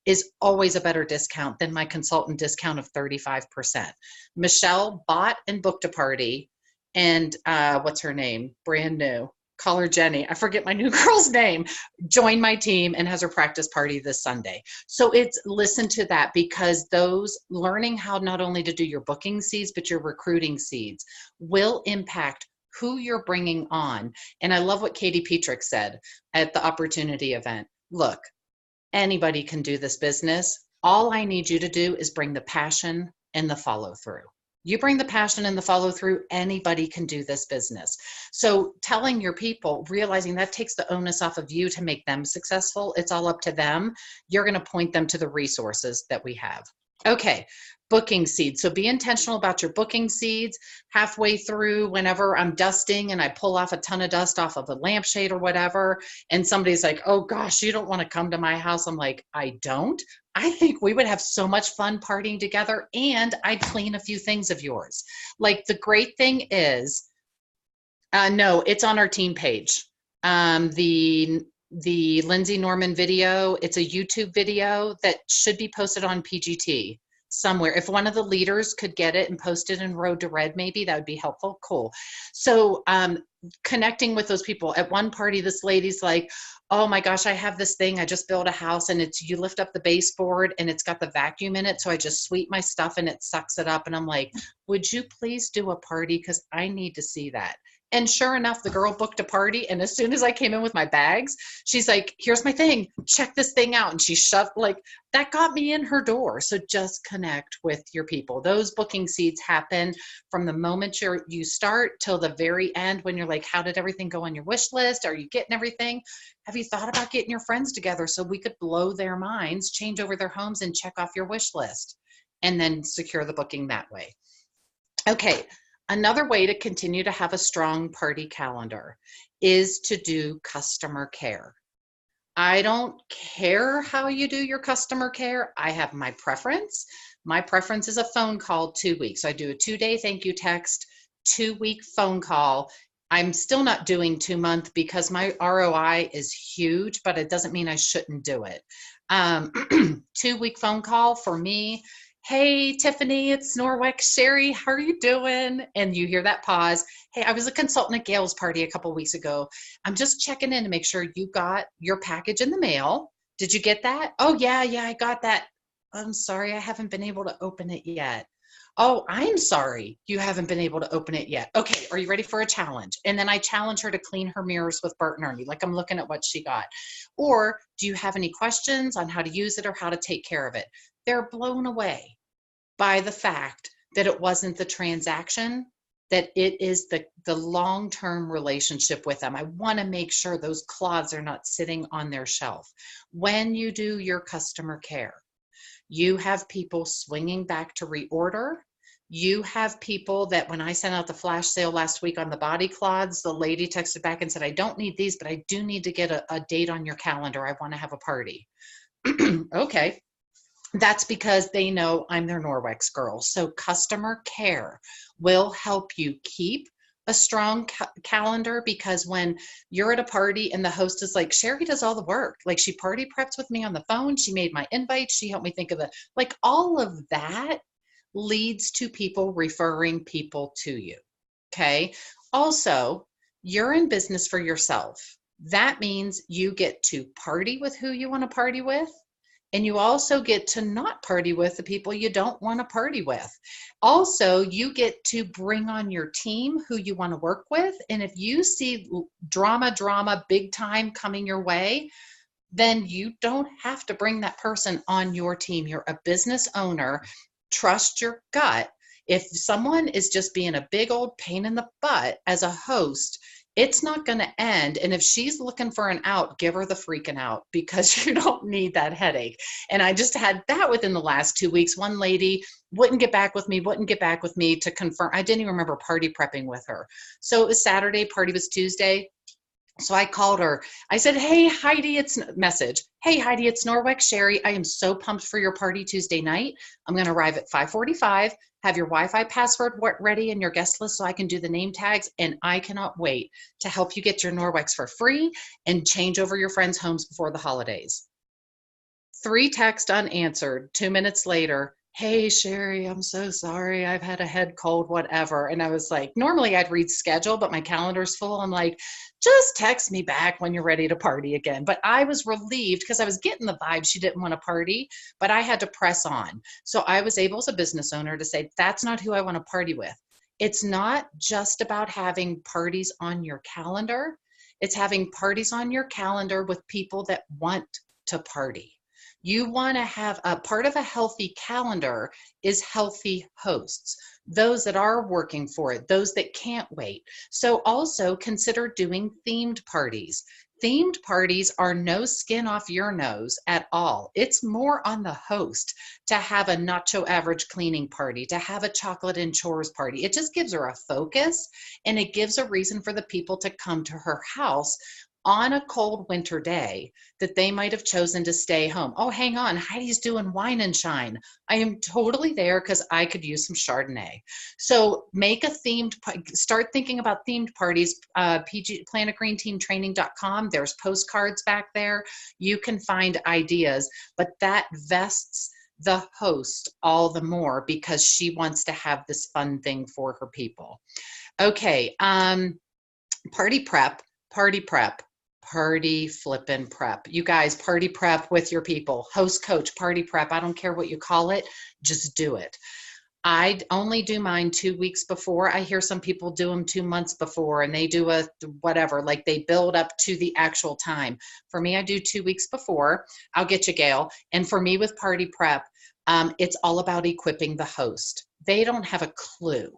is always a better discount than my consultant discount of 35%. Michelle bought and booked a party, and what's her name? Brand new. Call her Jenny. I forget my new girl's name. Joined my team and has her practice party this Sunday. So it's listen to that, because those learning how not only to do your booking seeds, but your recruiting seeds will impact who you're bringing on. And I love what Katie Petrick said at the opportunity event. Look, anybody can do this business. All I need you to do is bring the passion and the follow through. You bring the passion and the follow through, anybody can do this business. So telling your people, realizing that takes the onus off of you to make them successful. It's all up to them. You're going to point them to the resources that we have. Okay. Booking seeds. So be intentional about your booking seeds. Halfway through, whenever I'm dusting and I pull off a ton of dust off of a lampshade or whatever, and somebody's like, oh gosh, you don't want to come to my house. I'm like, I don't. I think we would have so much fun partying together, and I'd clean a few things of yours. Like, the great thing is, no, it's on our team page. The Lindsay Norman video, it's a YouTube video that should be posted on PGT somewhere. If one of the leaders could get it and post it in Road to Red, maybe that would be helpful. Cool. So connecting with those people. At one party, this lady's like, oh my gosh, I have this thing. I just built a house, and it's, you lift up the baseboard and it's got the vacuum in it. So I just sweep my stuff and it sucks it up. And I'm like, would you please do a party? Because I need to see that. And sure enough, the girl booked a party. And as soon as I came in with my bags, she's like, here's my thing. Check this thing out. And she shoved, like, that got me in her door. So just connect with your people. Those booking seeds happen from the moment you start till the very end, when you're like, how did everything go on your wish list? Are you getting everything? Have you thought about getting your friends together so we could blow their minds, change over their homes, and check off your wish list, and then secure the booking that way? Okay. Another way to continue to have a strong party calendar is to do customer care. I don't care how you do your customer care. I have my preference. My preference is a phone call 2 weeks. I do a 2-day thank you text, 2-week phone call. I'm still not doing 2-month because my ROI is huge, but it doesn't mean I shouldn't do it. 2-week phone call for me. Hey, Tiffany, it's Norwex Sherry. How are you doing? And you hear that pause. Hey, I was a consultant at Gail's party a couple of weeks ago. I'm just checking in to make sure you got your package in the mail. Did you get that? Oh, yeah, I got that. I'm sorry, I haven't been able to open it yet. Oh, I'm sorry you haven't been able to open it yet. Okay, are you ready for a challenge? And then I challenge her to clean her mirrors with Bert and Ernie, like I'm looking at what she got. Or do you have any questions on how to use it or how to take care of it? They're blown away by the fact that it wasn't the transaction, that it is the long-term relationship with them. I want to make sure those cloths are not sitting on their shelf. When you do your customer care, you have people swinging back to reorder. You have people that when I sent out the flash sale last week on the body cloths, the lady texted back and said, I don't need these, but I do need to get a date on your calendar. I want to have a party. Okay. That's because they know I'm their Norwex girl. So customer care will help you keep a strong calendar, because when you're at a party and the host is like, Sherry does all the work, like she party preps with me on the phone, she made my invites, she helped me think of like all of that leads to people referring people to you. Okay. Also, you're in business for yourself. That means you get to party with who you want to party with. And you also get to not party with the people you don't want to party with. Also, you get to bring on your team who you want to work with. And if you see drama, big time coming your way, then you don't have to bring that person on your team. You're a business owner. Trust your gut. If someone is just being a big old pain in the butt as a host, it's not going to end. And if she's looking for an out, give her the freaking out, because you don't need that headache. And I just had that within the last 2 weeks. One lady wouldn't get back with me to confirm. I didn't even remember party prepping with her. So it was Saturday, party was Tuesday. So I called her. I said, hey, Heidi, Hey, Heidi, it's Norwex Sherry. I am so pumped for your party Tuesday night. I'm going to arrive at 5:45. Have your Wi-Fi password ready and your guest list so I can do the name tags. And I cannot wait to help you get your Norwex for free and change over your friends' homes before the holidays. 3 texts unanswered. 2 minutes later, hey, Sherry, I'm so sorry. I've had a head cold, whatever. And I was like, normally I'd read schedule, but my calendar's full. I'm like, just text me back when you're ready to party again. But I was relieved because I was getting the vibe she didn't want to party, but I had to press on. So I was able as a business owner to say, that's not who I want to party with. It's not just about having parties on your calendar. It's having parties on your calendar with people that want to party. You want to have a part of a healthy calendar is healthy hosts, those that are working for it, those that can't wait. So also consider doing themed parties. Themed parties are no skin off your nose at all. It's more on the host to have a nacho average cleaning party, to have a chocolate and chores party. It just gives her a focus, and it gives a reason for the people to come to her house on a cold winter day that they might have chosen to stay home. Oh, hang on, Heidi's doing wine and shine. I am totally there because I could use some Chardonnay. So make a start thinking about themed parties. planetgreenteamtraining.com. There's postcards back there. You can find ideas, but that vests the host all the more because she wants to have this fun thing for her people. Okay, party flippin' prep. You guys, party prep with your people. Host, coach, party prep. I don't care what you call it. Just do it. I only do mine 2 weeks before. I hear some people do them 2 months before, and they do a whatever, like they build up to the actual time. For me, I do 2 weeks before. I'll get you, Gail. And for me with party prep, it's all about equipping the host. They don't have a clue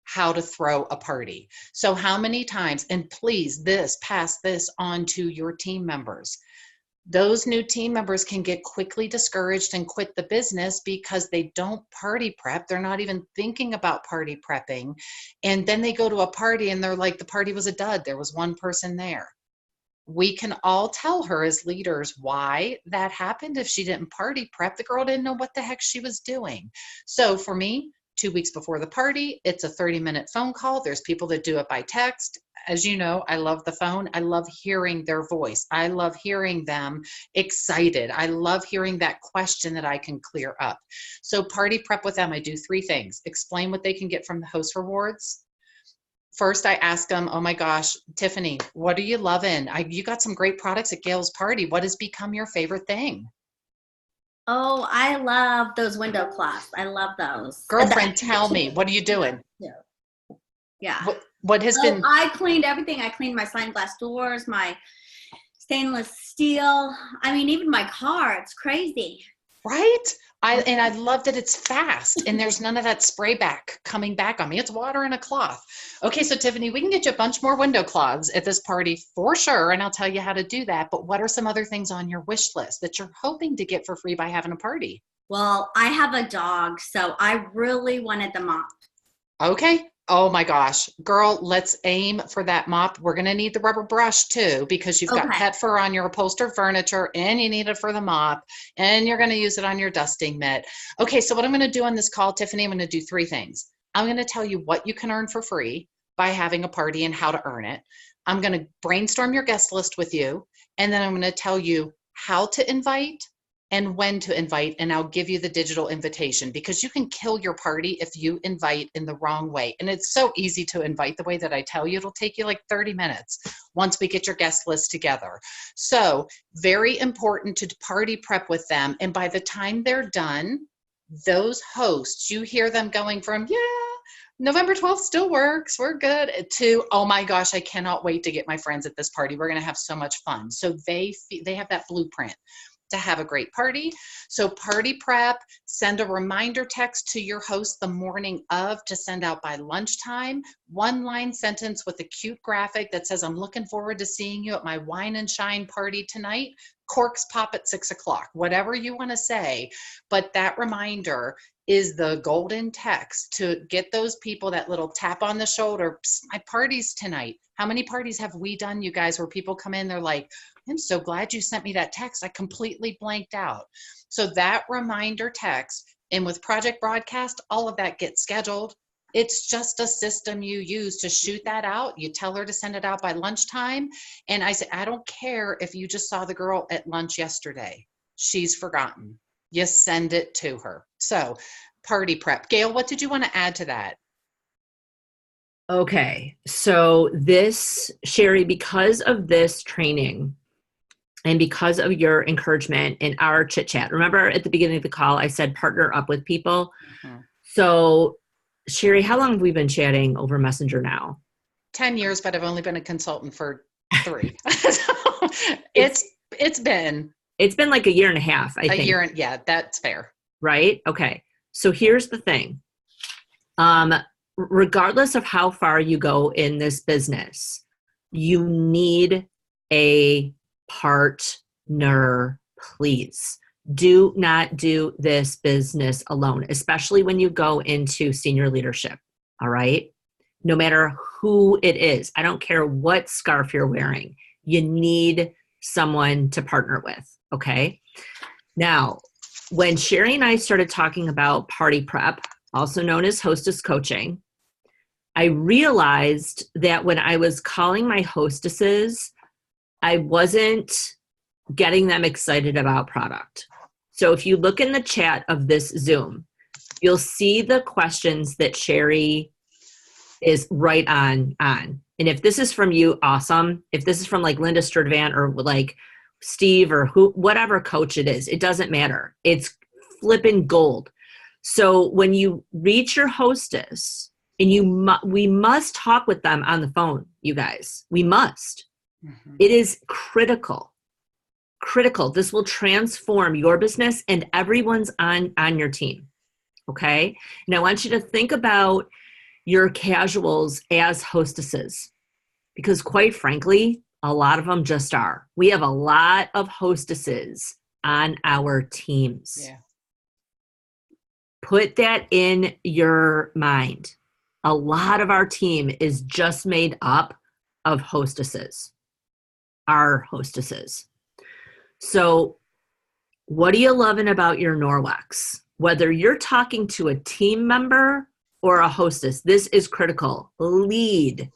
how to throw a party. So how many times, and please pass this on to your team members. Those new team members can get quickly discouraged and quit the business because they don't party prep. They're not even thinking about party prepping. And then they go to a party and they're like, the party was a dud. There was one person there. We can all tell her as leaders why that happened. If she didn't party prep, the girl didn't know what the heck she was doing. So for me, 2 weeks before the party, it's a 30-minute phone call. There's people that do it by text. As you know, I love the phone. I love hearing their voice. I love hearing them excited. I love hearing that question that I can clear up. So party prep with them, I do 3 things. Explain what they can get from the host rewards. First, I ask them, oh my gosh, Tiffany, what are you loving? You got some great products at Gail's party. What has become your favorite thing? Oh, I love those window cloths. I love those. Girlfriend, tell me, what are you doing? Yeah. What has been? I cleaned everything. I cleaned my sliding glass doors, my stainless steel. I mean, even my car. It's crazy. Right? I love that it's fast and there's none of that spray back coming back on me. It's water in a cloth. Okay, so Tiffany, we can get you a bunch more window cloths at this party for sure, and I'll tell you how to do that. But what are some other things on your wish list that you're hoping to get for free by having a party? Well, I have a dog, so I really wanted the mop. Okay. Oh my gosh, girl, let's aim for that mop. We're going to need the rubber brush too, because you've got pet fur on your upholstered furniture and you need it for the mop and you're going to use it on your dusting mitt. Okay. So what I'm going to do on this call, Tiffany, I'm going to do 3 things. I'm going to tell you what you can earn for free by having a party and how to earn it. I'm going to brainstorm your guest list with you. And then I'm going to tell you how to invite and when to invite, and I'll give you the digital invitation, because you can kill your party if you invite in the wrong way. And it's so easy to invite the way that I tell you. It'll take you like 30 minutes once we get your guest list together. So very important to party prep with them. And by the time they're done, those hosts, you hear them going from, yeah, November 12th still works, we're good, to, oh my gosh, I cannot wait to get my friends at this party. We're going to have so much fun. So they have that blueprint to have a great party. So party prep, send a reminder text to your host the morning of to send out by lunchtime, 1-line sentence with a cute graphic that says, I'm looking forward to seeing you at my wine and shine party tonight. Corks pop at 6 o'clock, whatever you want to say. But that reminder is the golden text to get those people that little tap on the shoulder. My party's tonight. How many parties have we done, you guys, where people come in, they're like, I'm so glad you sent me that text. I completely blanked out. So that reminder text, and with Project Broadcast, all of that gets scheduled. It's just a system you use to shoot that out. You tell her to send it out by lunchtime. And I say, I don't care if you just saw the girl at lunch yesterday. She's forgotten. You send it to her. So party prep. Gail, what did you want to add to that? Okay. So this, Sherry, because of this training, and because of your encouragement in our chit chat, remember at the beginning of the call, I said partner up with people. Mm-hmm. So Sherry, how long have we been chatting over Messenger now? 10 years, but I've only been a consultant for 3. So it's been like a year and a half, I think. A year, and yeah, that's fair. Right? Okay. So here's the thing. Regardless of how far you go in this business, you need a partner, please. Do not do this business alone, especially when you go into senior leadership. All right. No matter who it is, I don't care what scarf you're wearing, you need someone to partner with. Okay. Now, when Sherry and I started talking about party prep, also known as hostess coaching, I realized that when I was calling my hostesses, I wasn't getting them excited about product. So if you look in the chat of this Zoom, you'll see the questions that Sherry is right on. And if this is from you, awesome. If this is from like Linda Sturdivant or like Steve or whatever coach it is, it doesn't matter. It's flipping gold. So when you reach your hostess, and we must talk with them on the phone, you guys. We must. Mm-hmm. It is critical. Critical. This will transform your business and everyone's on your team. Okay? And I want you to think about your casuals as hostesses, because quite frankly, a lot of them just are. We have a lot of hostesses on our teams. Yeah. Put that in your mind. A lot of our team is just made up of hostesses, our hostesses. So what are you loving about your Norwex? Whether you're talking to a team member or a hostess, this is critical. Lead.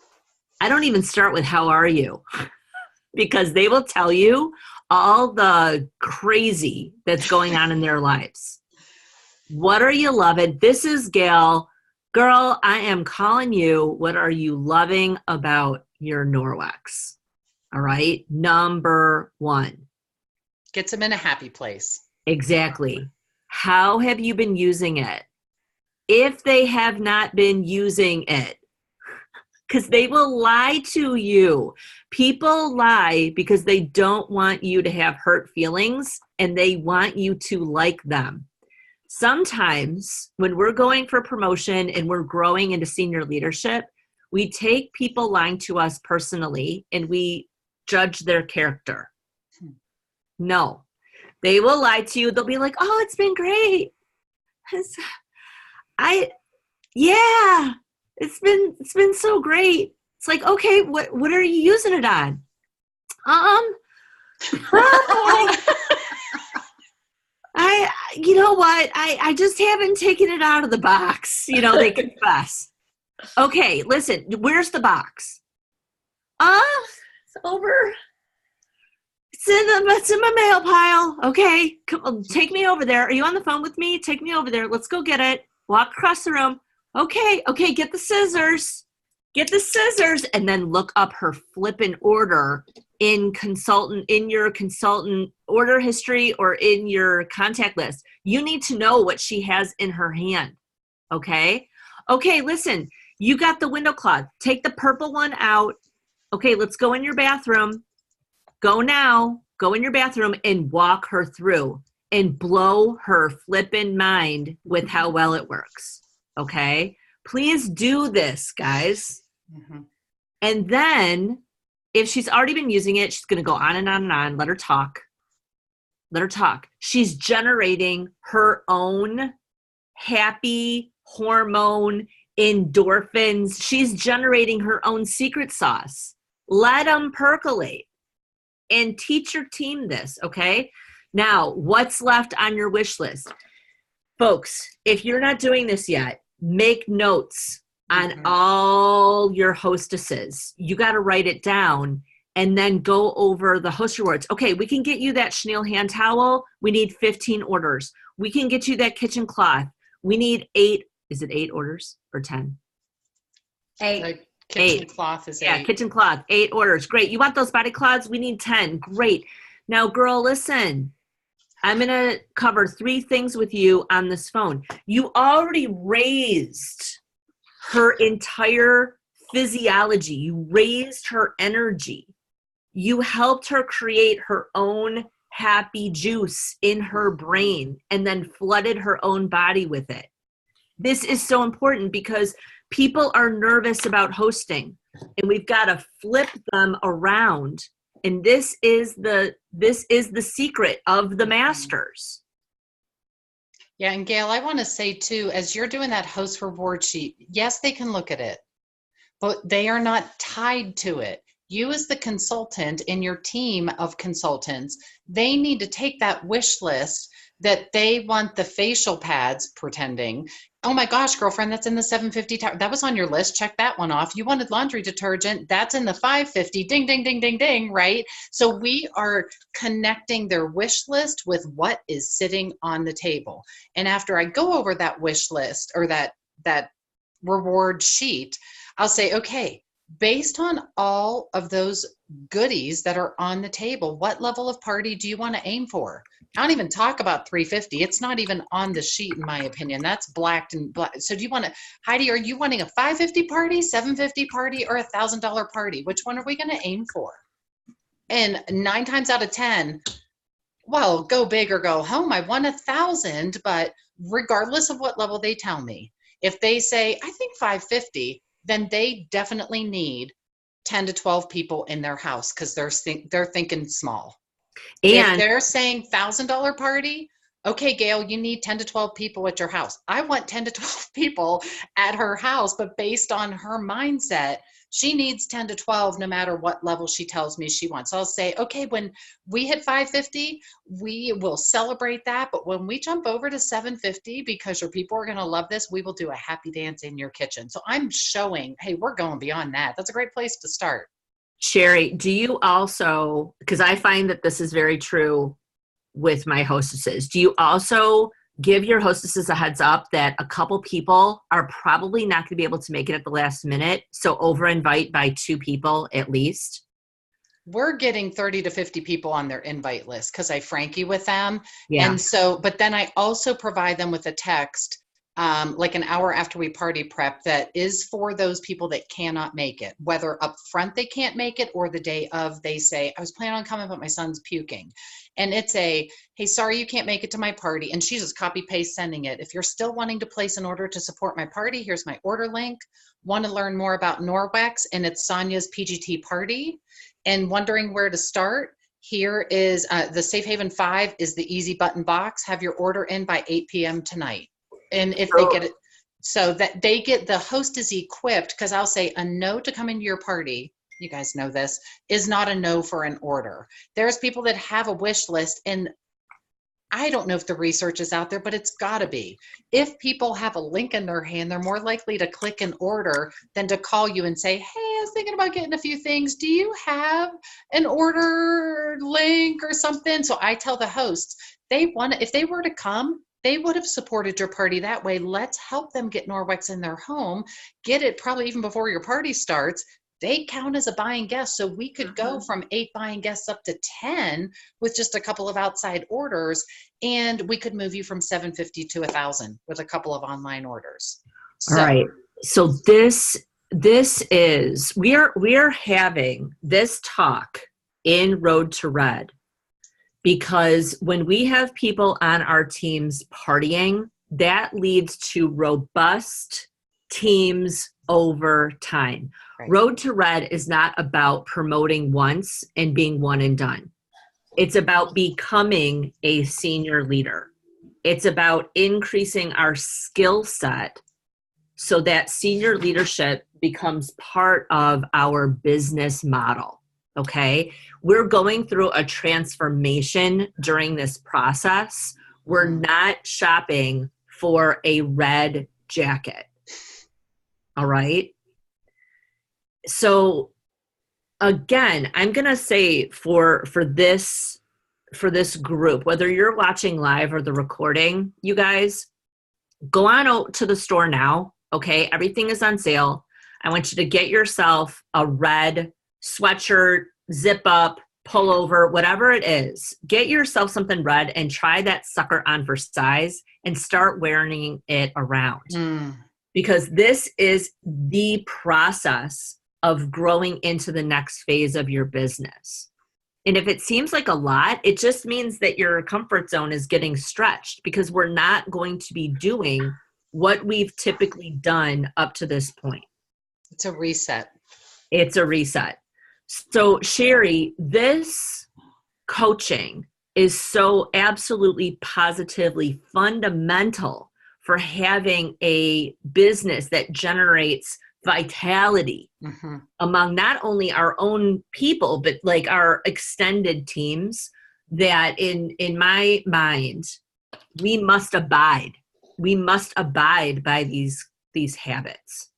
I don't even start with how are you? Because they will tell you all the crazy that's going on in their lives. What are you loving? This is Gail. Girl, I am calling you. What are you loving about your Norwex? All right. Number 1. Gets them in a happy place. Exactly. How have you been using it? If they have not been using it, because they will lie to you. People lie because they don't want you to have hurt feelings and they want you to like them. Sometimes when we're going for promotion and we're growing into senior leadership, we take people lying to us personally and we judge their character. No, they will lie to you. They'll be like, oh, it's been great. It's been so great. It's like, okay, what are you using it on? You know what? I just haven't taken it out of the box. They confess. Okay, listen, where's the box? It's over. It's in my mail pile. Okay, come, take me over there. Are you on the phone with me? Take me over there. Let's go get it. Walk across the room. Okay, get the scissors. Get the scissors, and then look up her flippin' order in your consultant order history or in your contact list. You need to know what she has in her hand. Okay, listen, you got the window cloth. Take the purple one out. Okay, let's go in your bathroom. Go now. Go in your bathroom and walk her through and blow her flippin' mind with how well it works. Okay? Please do this, guys. Mm-hmm. And then if she's already been using it, she's going to go on and on and on. Let her talk. She's generating her own happy hormone endorphins. She's generating her own secret sauce. Let them percolate and teach your team this. Okay. Now, what's left on your wish list? Folks, if you're not doing this yet, make notes on all your hostesses. You got to write it down and then go over the host rewards. Okay, we can get you that chenille hand towel. We need 15 orders. We can get you that kitchen cloth. We need 8. Is it 8 orders or 10? 8. The kitchen cloth is 8. Yeah, kitchen cloth, 8 orders. Great. You want those body cloths? We need 10. Great. Now, girl, listen. I'm going to cover 3 things with you on this phone. You already raised her entire physiology. You raised her energy. You helped her create her own happy juice in her brain and then flooded her own body with it. This is so important because people are nervous about hosting and we've got to flip them around. And this is the secret of the masters. Yeah, and Gail, I want to say too, as you're doing that host reward sheet, yes, they can look at it, but they are not tied to it. You as the consultant in your team of consultants, they need to take that wish list that they want the facial pads, pretending, oh my gosh, girlfriend, that's in the 750. That was on your list. Check that one off. You wanted laundry detergent. That's in the 550. Ding, ding, ding, ding, ding, right? So we are connecting their wish list with what is sitting on the table. And after I go over that wish list or that reward sheet, I'll say, okay, based on all of those goodies that are on the table, what level of party do you want to aim for? I don't even talk about 350. It's not even on the sheet, in my opinion. That's blacked and black. So do you want to, Heidi, are you wanting a 550 party, 750 party, or $1,000 party? Which one are we going to aim for? And 9 times out of 10, well, go big or go home. I want 1,000, but regardless of what level they tell me, if they say, I think 550, then they definitely need 10 to 12 people in their house because they're thinking small. And if they're saying $1,000 party, okay, Gail, you need 10 to 12 people at your house. I want 10 to 12 people at her house, but based on her mindset, she needs 10 to 12 no matter what level she tells me she wants. So I'll say, okay, when we hit 550, we will celebrate that. But when we jump over to 750, because your people are going to love this, we will do a happy dance in your kitchen. So I'm showing, hey, we're going beyond that. That's a great place to start. Sherry, do you also, because I find that this is very true with my hostesses, do you also give your hostesses a heads up that a couple people are probably not going to be able to make it at the last minute? So over invite by 2 people at least. We're getting 30 to 50 people on their invite list because I Frankie with them. Yeah. And so, but then I also provide them with a text like an hour after we party prep that is for those people that cannot make it, whether up front they can't make it or the day of they say, I was planning on coming, but my son's puking. And it's hey, sorry, you can't make it to my party. And she just copy paste sending it. If you're still wanting to place an order to support my party, here's my order link. Want to learn more about Norwex and it's Sonia's PGT party and wondering where to start. Here is the Safe Haven 5 is the easy button box. Have your order in by 8 p.m. tonight. And if they get it, so that they get the host is equipped, because I'll say a no to come into your party, you guys know this, is not a no for an order. There's people that have a wish list, and I don't know if the research is out there, but it's got to be. If people have a link in their hand, they're more likely to click an order than to call you and say, hey, I was thinking about getting a few things. Do you have an order link or something? So I tell the hosts, if they were to come, they would have supported your party that way. Let's help them get Norwex in their home, get it probably even before your party starts. They count as a buying guest. So we could go from 8 buying guests up to 10 with just a couple of outside orders. And we could move you from 750 to 1,000 with a couple of online orders. All right. So this is, we are having this talk in Road to Red, because when we have people on our teams partying, that leads to robust teams over time. Right. Road to Red is not about promoting once and being one and done. It's about becoming a senior leader. It's about increasing our skill set so that senior leadership becomes part of our business model. Okay, we're going through a transformation during this process. We're not shopping for a red jacket. All right. So again, I'm going to say for this group, whether you're watching live or the recording, you guys go on out to the store now. Okay. Everything is on sale. I want you to get yourself a red sweatshirt, zip up, pullover, whatever it is. Get yourself something red and try that sucker on for size and start wearing it around. Because this is the process of growing into the next phase of your business. And if it seems like a lot, it just means that your comfort zone is getting stretched, because we're not going to be doing what we've typically done up to this point. It's a reset. It's a reset. So Sherry, this coaching is so absolutely positively fundamental for having a business that generates vitality among not only our own people, but like our extended teams, that in my mind, we must abide by these habits.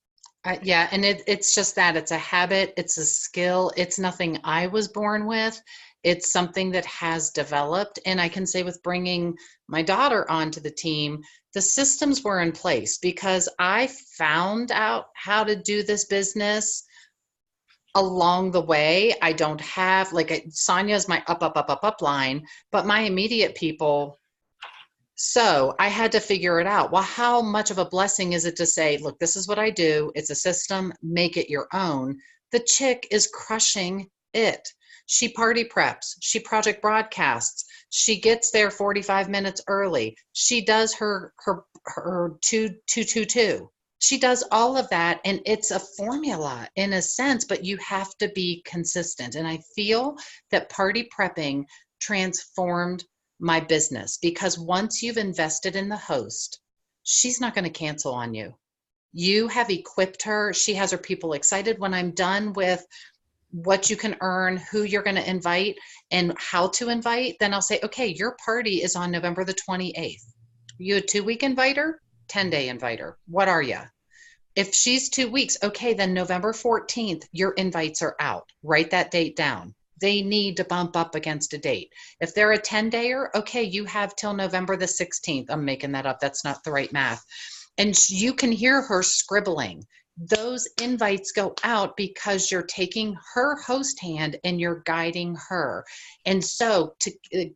Yeah. And it's just that it's a habit. It's a skill. It's nothing I was born with. It's something that has developed. And I can say with bringing my daughter onto the team, the systems were in place because I found out how to do this business along the way, I don't have, like, Sonia's my up line, but my immediate people. So I had to figure it out. Well, how much of a blessing is it to say, look, this is what I do. It's a system, make it your own. The chick is crushing it. She party preps, she project broadcasts, she gets there 45 minutes early. She does her 2-2-2. She does all of that, and it's a formula in a sense, but you have to be consistent. And I feel that party prepping transformed my business, because once you've invested in the host, she's not going to cancel on you. You have equipped her. She has her people excited. When I'm done with what you can earn, who you're going to invite, and how to invite, then I'll say, okay, your party is on November the 28th. You a 2-week inviter, 10-day inviter. What are you? If she's 2 weeks, okay, then November 14th, your invites are out. Write that date down. They need to bump up against a date. If they're a 10-dayer, okay, you have till November the 16th. I'm making that up. That's not the right math. And you can hear her scribbling. Those invites go out because you're taking her host hand and you're guiding her. And so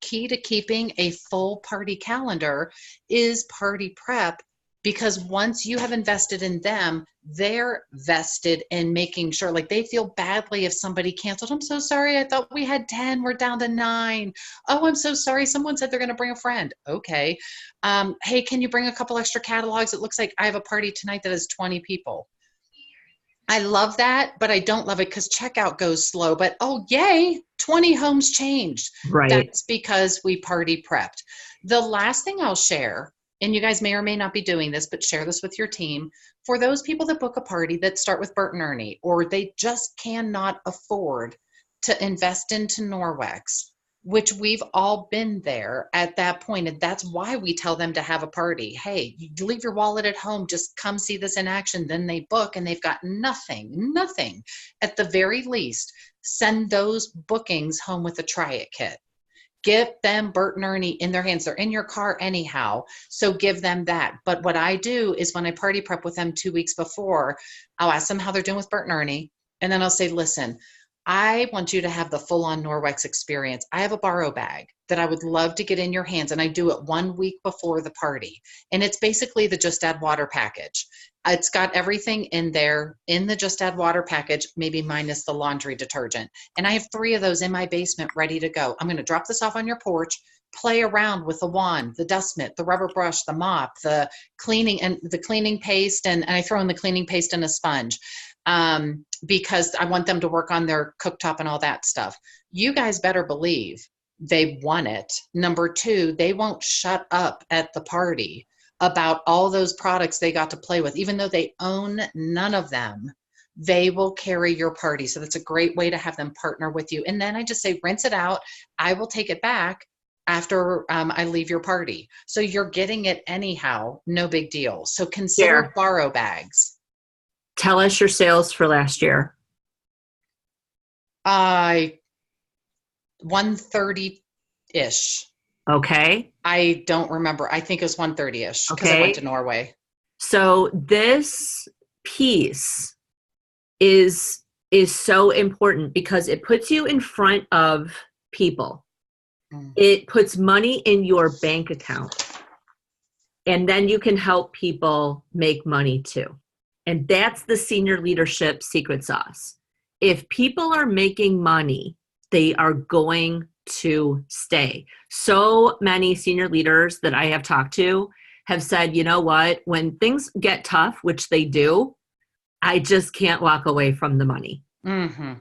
key to keeping a full party calendar is party prep, because once you have invested in them, they're vested in making sure, like, they feel badly if somebody canceled. I'm so sorry. I thought we had 10. We're down to 9. Oh, I'm so sorry. Someone said they're going to bring a friend. Okay. Hey, can you bring a couple extra catalogs? It looks like I have a party tonight that has 20 people. I love that, but I don't love it because checkout goes slow. But oh, yay, 20 homes changed. Right. That's because we party prepped. The last thing I'll share, and you guys may or may not be doing this, but share this with your team. For those people that book a party that start with Bert and Ernie, or they just cannot afford to invest into Norwex, which we've all been there at that point. And that's why we tell them to have a party. Hey, you leave your wallet at home, just come see this in action. Then they book and they've got nothing. At the very least, send those bookings home with a try it kit. Get them Bert and Ernie in their hands. They're in your car anyhow, so give them that. But what I do is when I party prep with them 2 weeks before, I'll ask them how they're doing with Bert and Ernie. And then I'll say, listen, I want you to have the full-on Norwex experience. I have a borrow bag that I would love to get in your hands, and I do it 1 week before the party. And it's basically the Just Add Water package. It's got everything in there in the Just Add Water package, maybe minus the laundry detergent. And I have 3 of those in my basement ready to go. I'm going to drop this off on your porch, play around with the wand, the dust mitt, the rubber brush, the mop, the cleaning paste, and I throw in the cleaning paste and a sponge. Because I want them to work on their cooktop and all that stuff. You guys better believe they want it. Number 2, they won't shut up at the party about all those products they got to play with. Even though they own none of them, they will carry your party. So that's a great way to have them partner with you. And then I just say, rinse it out. I will take it back after I leave your party. So you're getting it anyhow. No big deal. So consider borrow bags. Tell us your sales for last year. 130-ish. Okay. I don't remember. I think it was 130-ish because I went to Norway. So this piece is so important because it puts you in front of people. It puts money in your bank account. And then you can help people make money too. And that's the senior leadership secret sauce. If people are making money, they are going to stay. So many senior leaders that I have talked to have said, you know what, when things get tough, which they do, I just can't walk away from the money. Mm-hmm.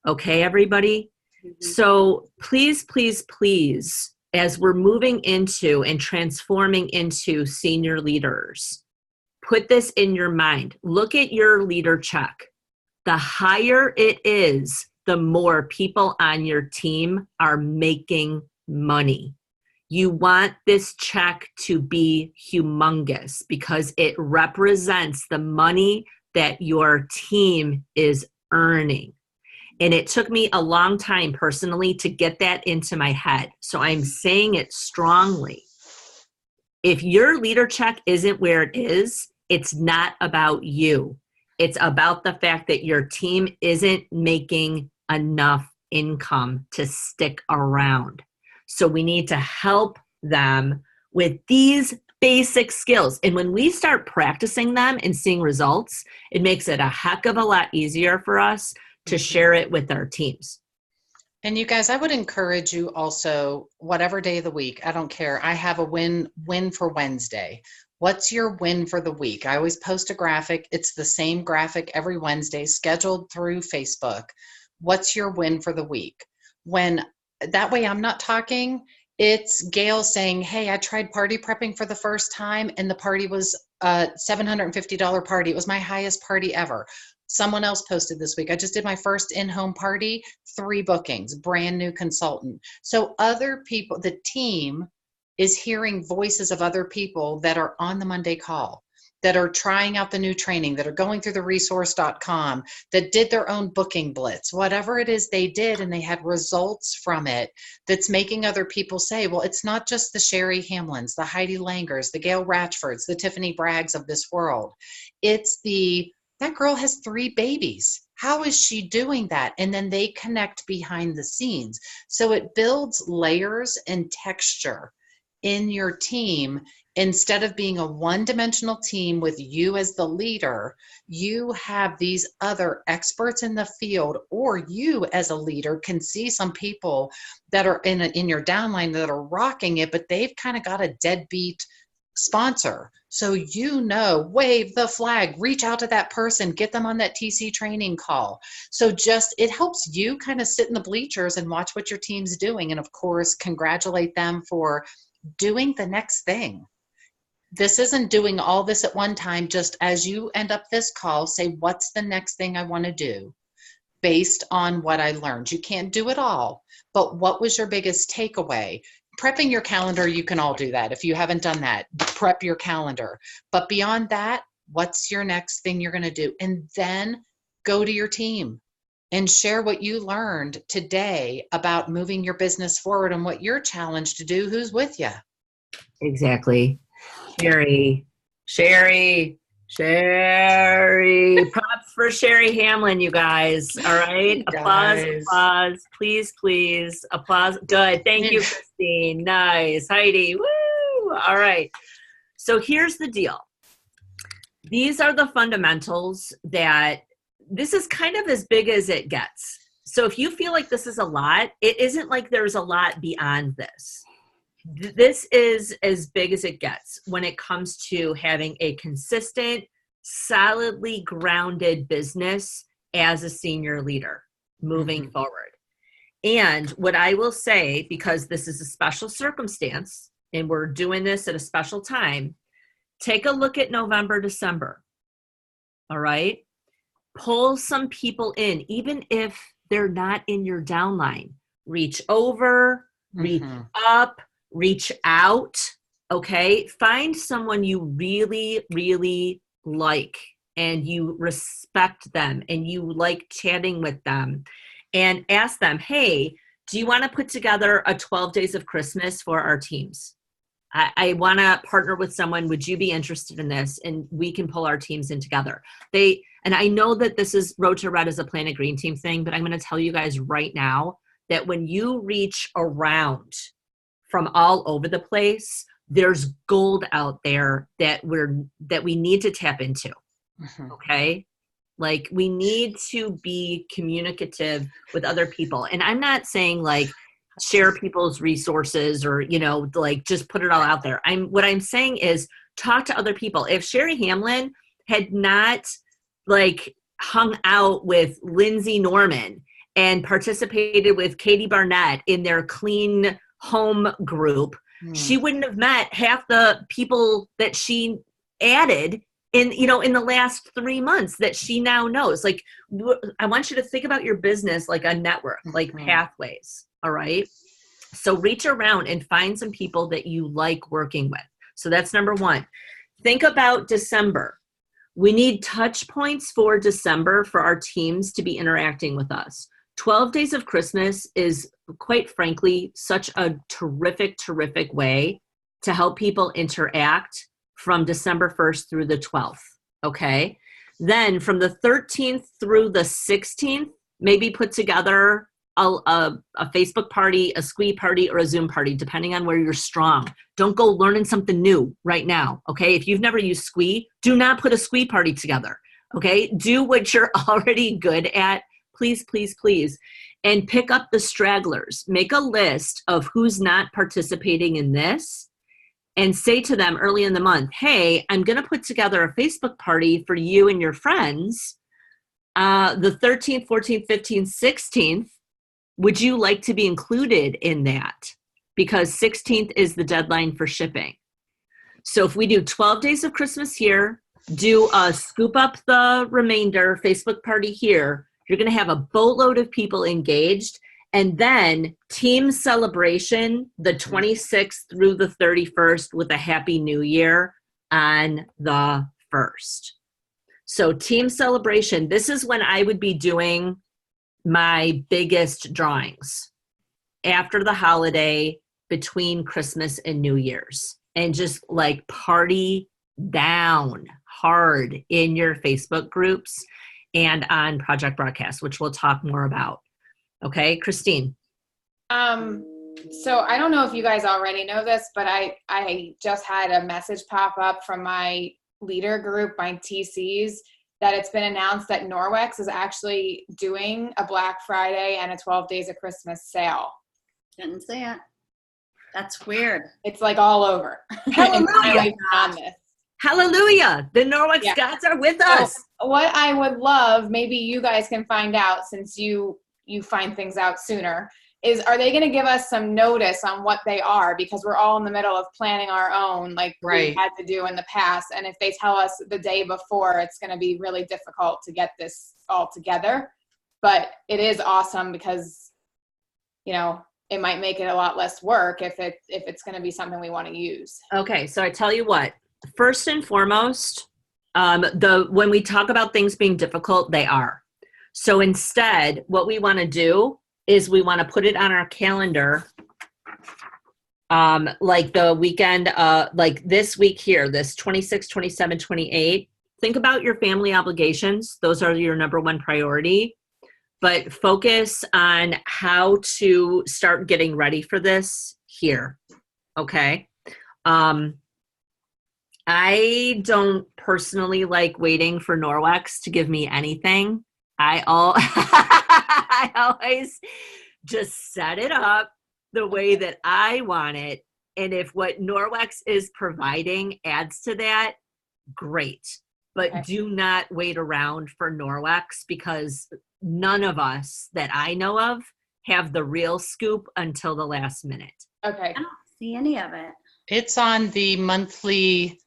Okay, everybody? Mm-hmm. So please, please, please, as we're moving into and transforming into senior leaders, put this in your mind. Look at your leader check. The higher it is, the more people on your team are making money. You want this check to be humongous because it represents the money that your team is earning. And it took me a long time personally to get that into my head. So I'm saying it strongly. If your leader check isn't where it is, it's not about you. It's about the fact that your team isn't making enough income to stick around. So we need to help them with these basic skills. And when we start practicing them and seeing results, it makes it a heck of a lot easier for us to share it with our teams. And you guys, I would encourage you also, whatever day of the week, I don't care. I have a win for Wednesday. What's your win for the week? I always post a graphic. It's the same graphic every Wednesday, scheduled through Facebook. What's your win for the week? When that way I'm not talking, it's Gail saying, hey, I tried party prepping for the first time and the party was a $750 party. It was my highest party ever. Someone else posted this week, I just did my first in-home party, 3 bookings, brand new consultant. So other people, the team is hearing voices of other people that are on the Monday call, that are trying out the new training, that are going through the resource.com, that did their own booking blitz, whatever it is they did, and they had results from it that's making other people say, well, it's not just the Sherry Hamlins, the Heidi Langers, the Gail Ratchfords, the Tiffany Braggs of this world. It's that girl has 3 babies. How is she doing that? And then they connect behind the scenes. So it builds layers and texture in your team. Instead of being a one-dimensional team with you as the leader, you have these other experts in the field, or you as a leader can see some people that are in your downline that are rocking it, but they've kind of got a deadbeat sponsor. So wave the flag, reach out to that person, get them on that TC training call. So it helps you kind of sit in the bleachers and watch what your team's doing. And of course, congratulate them for doing the next thing. This isn't doing all this at one time. Just as you end up this call, say, what's the next thing I want to do based on what I learned? You can't do it all, but what was your biggest takeaway? Prepping your calendar, you can all do that. If you haven't done that, prep your calendar. But beyond that, what's your next thing you're going to do? And then go to your team and share what you learned today about moving your business forward and what you're challenged to do. Who's with you? Exactly. Sherry. Props for Sherry Hamlin, you guys. All right. Applause. Please. Applause. Good. Thank you, Christine. Nice. Heidi. Woo. All right. So here's the deal. These are the fundamentals that this is kind of as big as it gets. So if you feel like this is a lot, it isn't like there's a lot beyond this. This is as big as it gets when it comes to having a consistent, solidly grounded business as a senior leader moving forward. And what I will say, because this is a special circumstance and we're doing this at a special time, take a look at November, December. All right. Pull some people in, even if they're not in your downline. Reach over, reach up, reach out, okay? Find someone you really, really like and you respect them and you like chatting with them and ask them, hey, do you want to put together a 12 days of Christmas for our teams? I want to partner with someone. Would you be interested in this? And we can pull our teams in together. And I know that this is Road to Red is a Planet Green team thing, but I'm going to tell you guys right now that when you reach around from all over the place, there's gold out there that we need to tap into. Okay. Like we need to be communicative with other people. And I'm not saying like share people's resources or, like just put it all out there. What I'm saying is talk to other people. If Sherry Hamlin had not like hung out with Lindsay Norman and participated with Katie Barnett in their clean home group, she wouldn't have met half the people that she added in the last 3 months that she now knows. Like, I want you to think about your business like a network, like pathways. All right. So reach around and find some people that you like working with. So that's number 1. Think about December. We need touch points for December for our teams to be interacting with us. 12 Days of Christmas is, quite frankly, such a terrific, terrific way to help people interact from December 1st through the 12th. Okay. Then from the 13th through the 16th, maybe put together a Facebook party, a squee party, or a Zoom party, depending on where you're strong. Don't go learning something new right now, okay? If you've never used squee, do not put a squee party together, okay? Do what you're already good at, please, please, please. And pick up the stragglers. Make a list of who's not participating in this and say to them early in the month, hey, I'm going to put together a Facebook party for you and your friends the 13th, 14th, 15th, 16th. Would you like to be included in that? Because 16th is the deadline for shipping. So if we do 12 days of Christmas here, do a scoop up the remainder Facebook party here, you're going to have a boatload of people engaged. And then team celebration the 26th through the 31st with a Happy New Year on the 1st. So team celebration, this is when I would be doing my biggest drawings after the holiday between Christmas and New Year's, and just like party down hard in your Facebook groups and on Project Broadcast, which we'll talk more about. Okay, Christine. So I don't know if you guys already know this, but I just had a message pop up from my leader group, my TCs, that it's been announced that Norwex is actually doing a Black Friday and a 12 Days of Christmas sale. Didn't see it. That's weird. It's like all over. Hallelujah. Hallelujah. The Norwex gods are with us. So what I would love, maybe you guys can find out since you find things out sooner, is are they going to give us some notice on what they are? Because we're all in the middle of planning our own, like we had to do in the past. And if they tell us the day before, it's going to be really difficult to get this all together. But it is awesome because, you know, it might make it a lot less work if it's going to be something we want to use. Okay, so I tell you what, first and foremost, when we talk about things being difficult, they are. So instead, what we want to do is we want to put it on our calendar, like the weekend, like this week here, this 26, 27, 28. Think about your family obligations. Those are your number one priority. But focus on how to start getting ready for this here, okay? I don't personally like waiting for Norwex to give me anything. I always just set it up the way that I want it. And if what Norwex is providing adds to that, great. But do not wait around for Norwex, because none of us that I know of have the real scoop until the last minute. Okay. I don't see any of it. It's on the monthly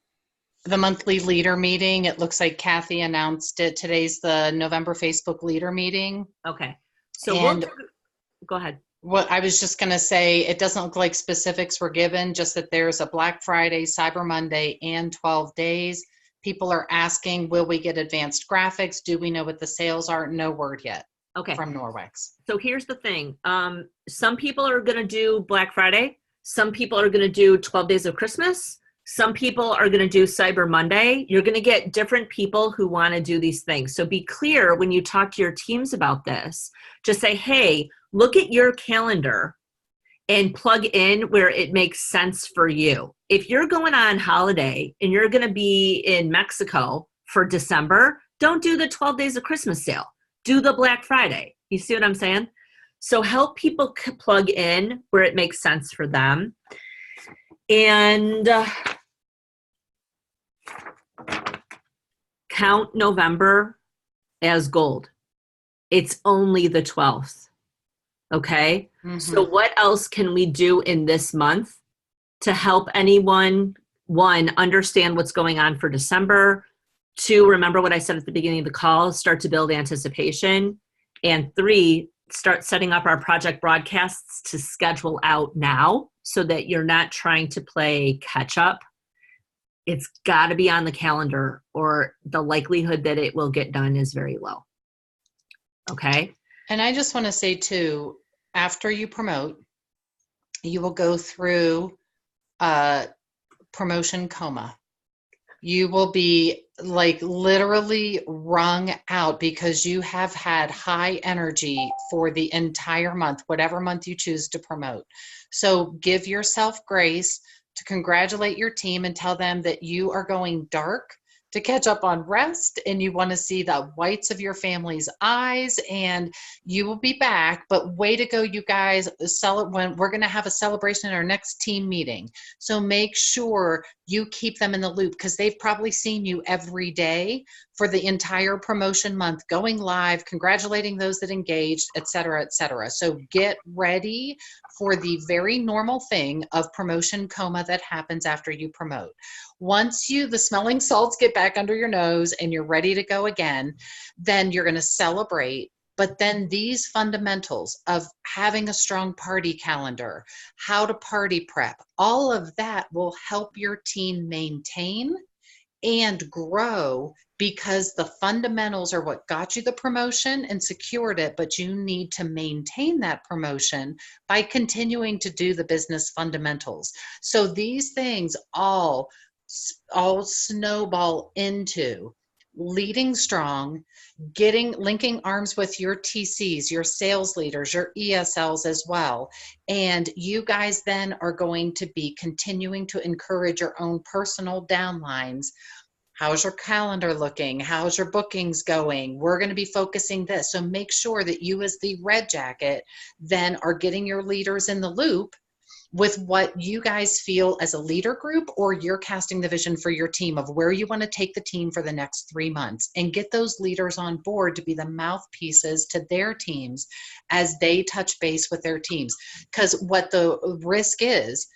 leader meeting. It looks like Kathy announced it. Today's the November Facebook leader meeting. Okay. So go ahead. What I was just going to say, it doesn't look like specifics were given, just that there's a Black Friday, Cyber Monday, and 12 days. People are asking, will we get advanced graphics? Do we know what the sales are? No word yet. Okay. From Norwex. So here's the thing. Some people are going to do Black Friday. Some people are going to do 12 days of Christmas. Some people are going to do Cyber Monday. You're going to get different people who want to do these things. So be clear when you talk to your teams about this. Just say, hey, look at your calendar and plug in where it makes sense for you. If you're going on holiday and you're going to be in Mexico for December, don't do the 12 days of Christmas sale. Do the Black Friday. You see what I'm saying? So help people plug in where it makes sense for them. And count November as gold. It's only the 12th. Okay? Mm-hmm. So what else can we do in this month to help anyone, one, understand what's going on for December, two, remember what I said at the beginning of the call, start to build anticipation, and three, start setting up our project broadcasts to schedule out now so that you're not trying to play catch up. It's got to be on the calendar or the likelihood that it will get done is very low. Okay? And I just want to say too, after you promote, you will go through promotion coma. You will be like literally wrung out because you have had high energy for the entire month, whatever month you choose to promote. So give yourself grace to congratulate your team and tell them that you are going dark to catch up on rest, and you want to see the whites of your family's eyes, and you will be back. But way to go, you guys. When we're going to have a celebration in our next team meeting. So make sure you keep them in the loop, because they've probably seen you every day for the entire promotion month, going live, congratulating those that engaged, et cetera, et cetera. So get ready for the very normal thing of promotion coma that happens after you promote. Once the smelling salts get back under your nose and you're ready to go again, then you're going to celebrate. But then these fundamentals of having a strong party calendar, how to party prep, all of that will help your team maintain and grow, because the fundamentals are what got you the promotion and secured it, but you need to maintain that promotion by continuing to do the business fundamentals. So these things all snowball into leading strong, linking arms with your TCs, your sales leaders, your ESLs as well. And you guys then are going to be continuing to encourage your own personal downlines. How's your calendar looking? How's your bookings going? We're going to be focusing this. So make sure that you, as the red jacket, then are getting your leaders in the loop with what you guys feel as a leader group, or you're casting the vision for your team of where you want to take the team for the next 3 months, and get those leaders on board to be the mouthpieces to their teams as they touch base with their teams. Because what the risk is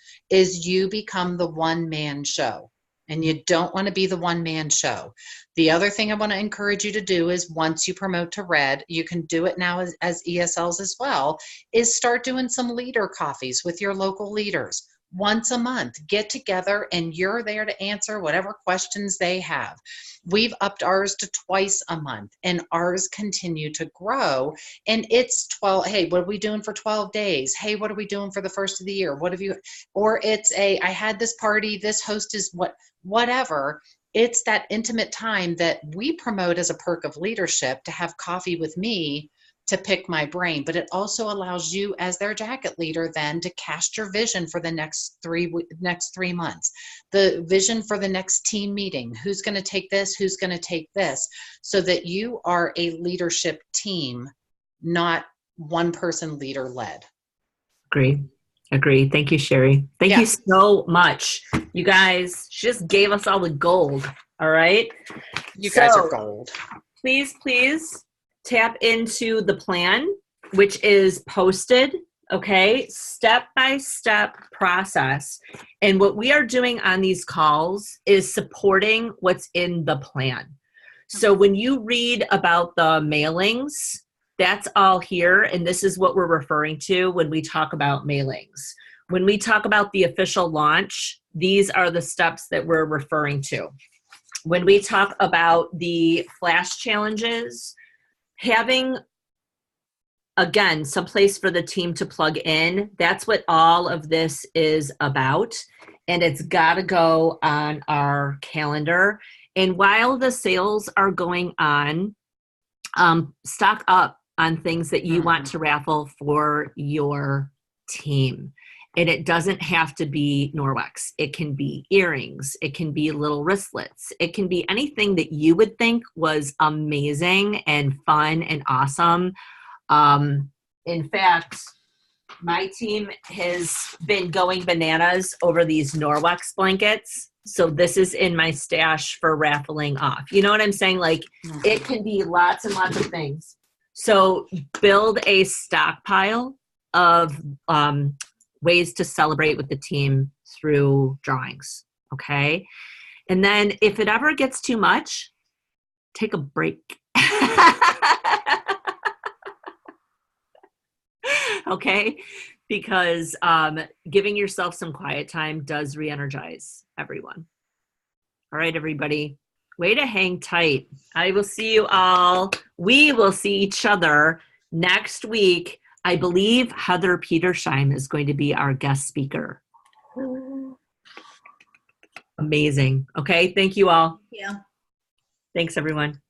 you become the one-man show. And you don't want to be the one-man show. The other thing I want to encourage you to do is, once you promote to red, you can do it now as ESLs as well, is start doing some leader coffees with your local leaders. Once a month, get together and you're there to answer whatever questions they have. We've upped ours to twice a month, and ours continue to grow. And it's 12, hey, what are we doing for 12 days? Hey, what are we doing for the first of the year? What have you, or it's I had this party, this host is whatever. It's that intimate time that we promote as a perk of leadership, to have coffee with me to pick my brain. But it also allows you, as their jacket leader, then to cast your vision for the next 3 months, the vision for the next team meeting. Who's going to take this? Who's going to take this? So that you are a leadership team, not one person leader led. Agree. Thank you, Sherry. Thank you so much. You guys just gave us all the gold. All right. You guys are gold. Please tap into the plan, which is posted. Okay. Step-by-step process. And what we are doing on these calls is supporting what's in the plan. So when you read about the mailings, that's all here, and this is what we're referring to when we talk about mailings. When we talk about the official launch, these are the steps that we're referring to. When we talk about the flash challenges, having, again, some place for the team to plug in, that's what all of this is about, and it's got to go on our calendar. And while the sales are going on, stock up on things that you want to raffle for your team. And it doesn't have to be Norwex. It can be earrings. It can be little wristlets. It can be anything that you would think was amazing and fun and awesome. In fact, my team has been going bananas over these Norwex blankets. So this is in my stash for raffling off. You know what I'm saying? Like, it can be lots and lots of things. So build a stockpile of ways to celebrate with the team through drawings, okay? And then if it ever gets too much, take a break. Okay? Because giving yourself some quiet time does re-energize everyone. All right, everybody. Way to hang tight. I will see you all. We will see each other next week. I believe Heather Petersheim is going to be our guest speaker. Amazing. Okay. Thank you all. Yeah. Thanks, everyone.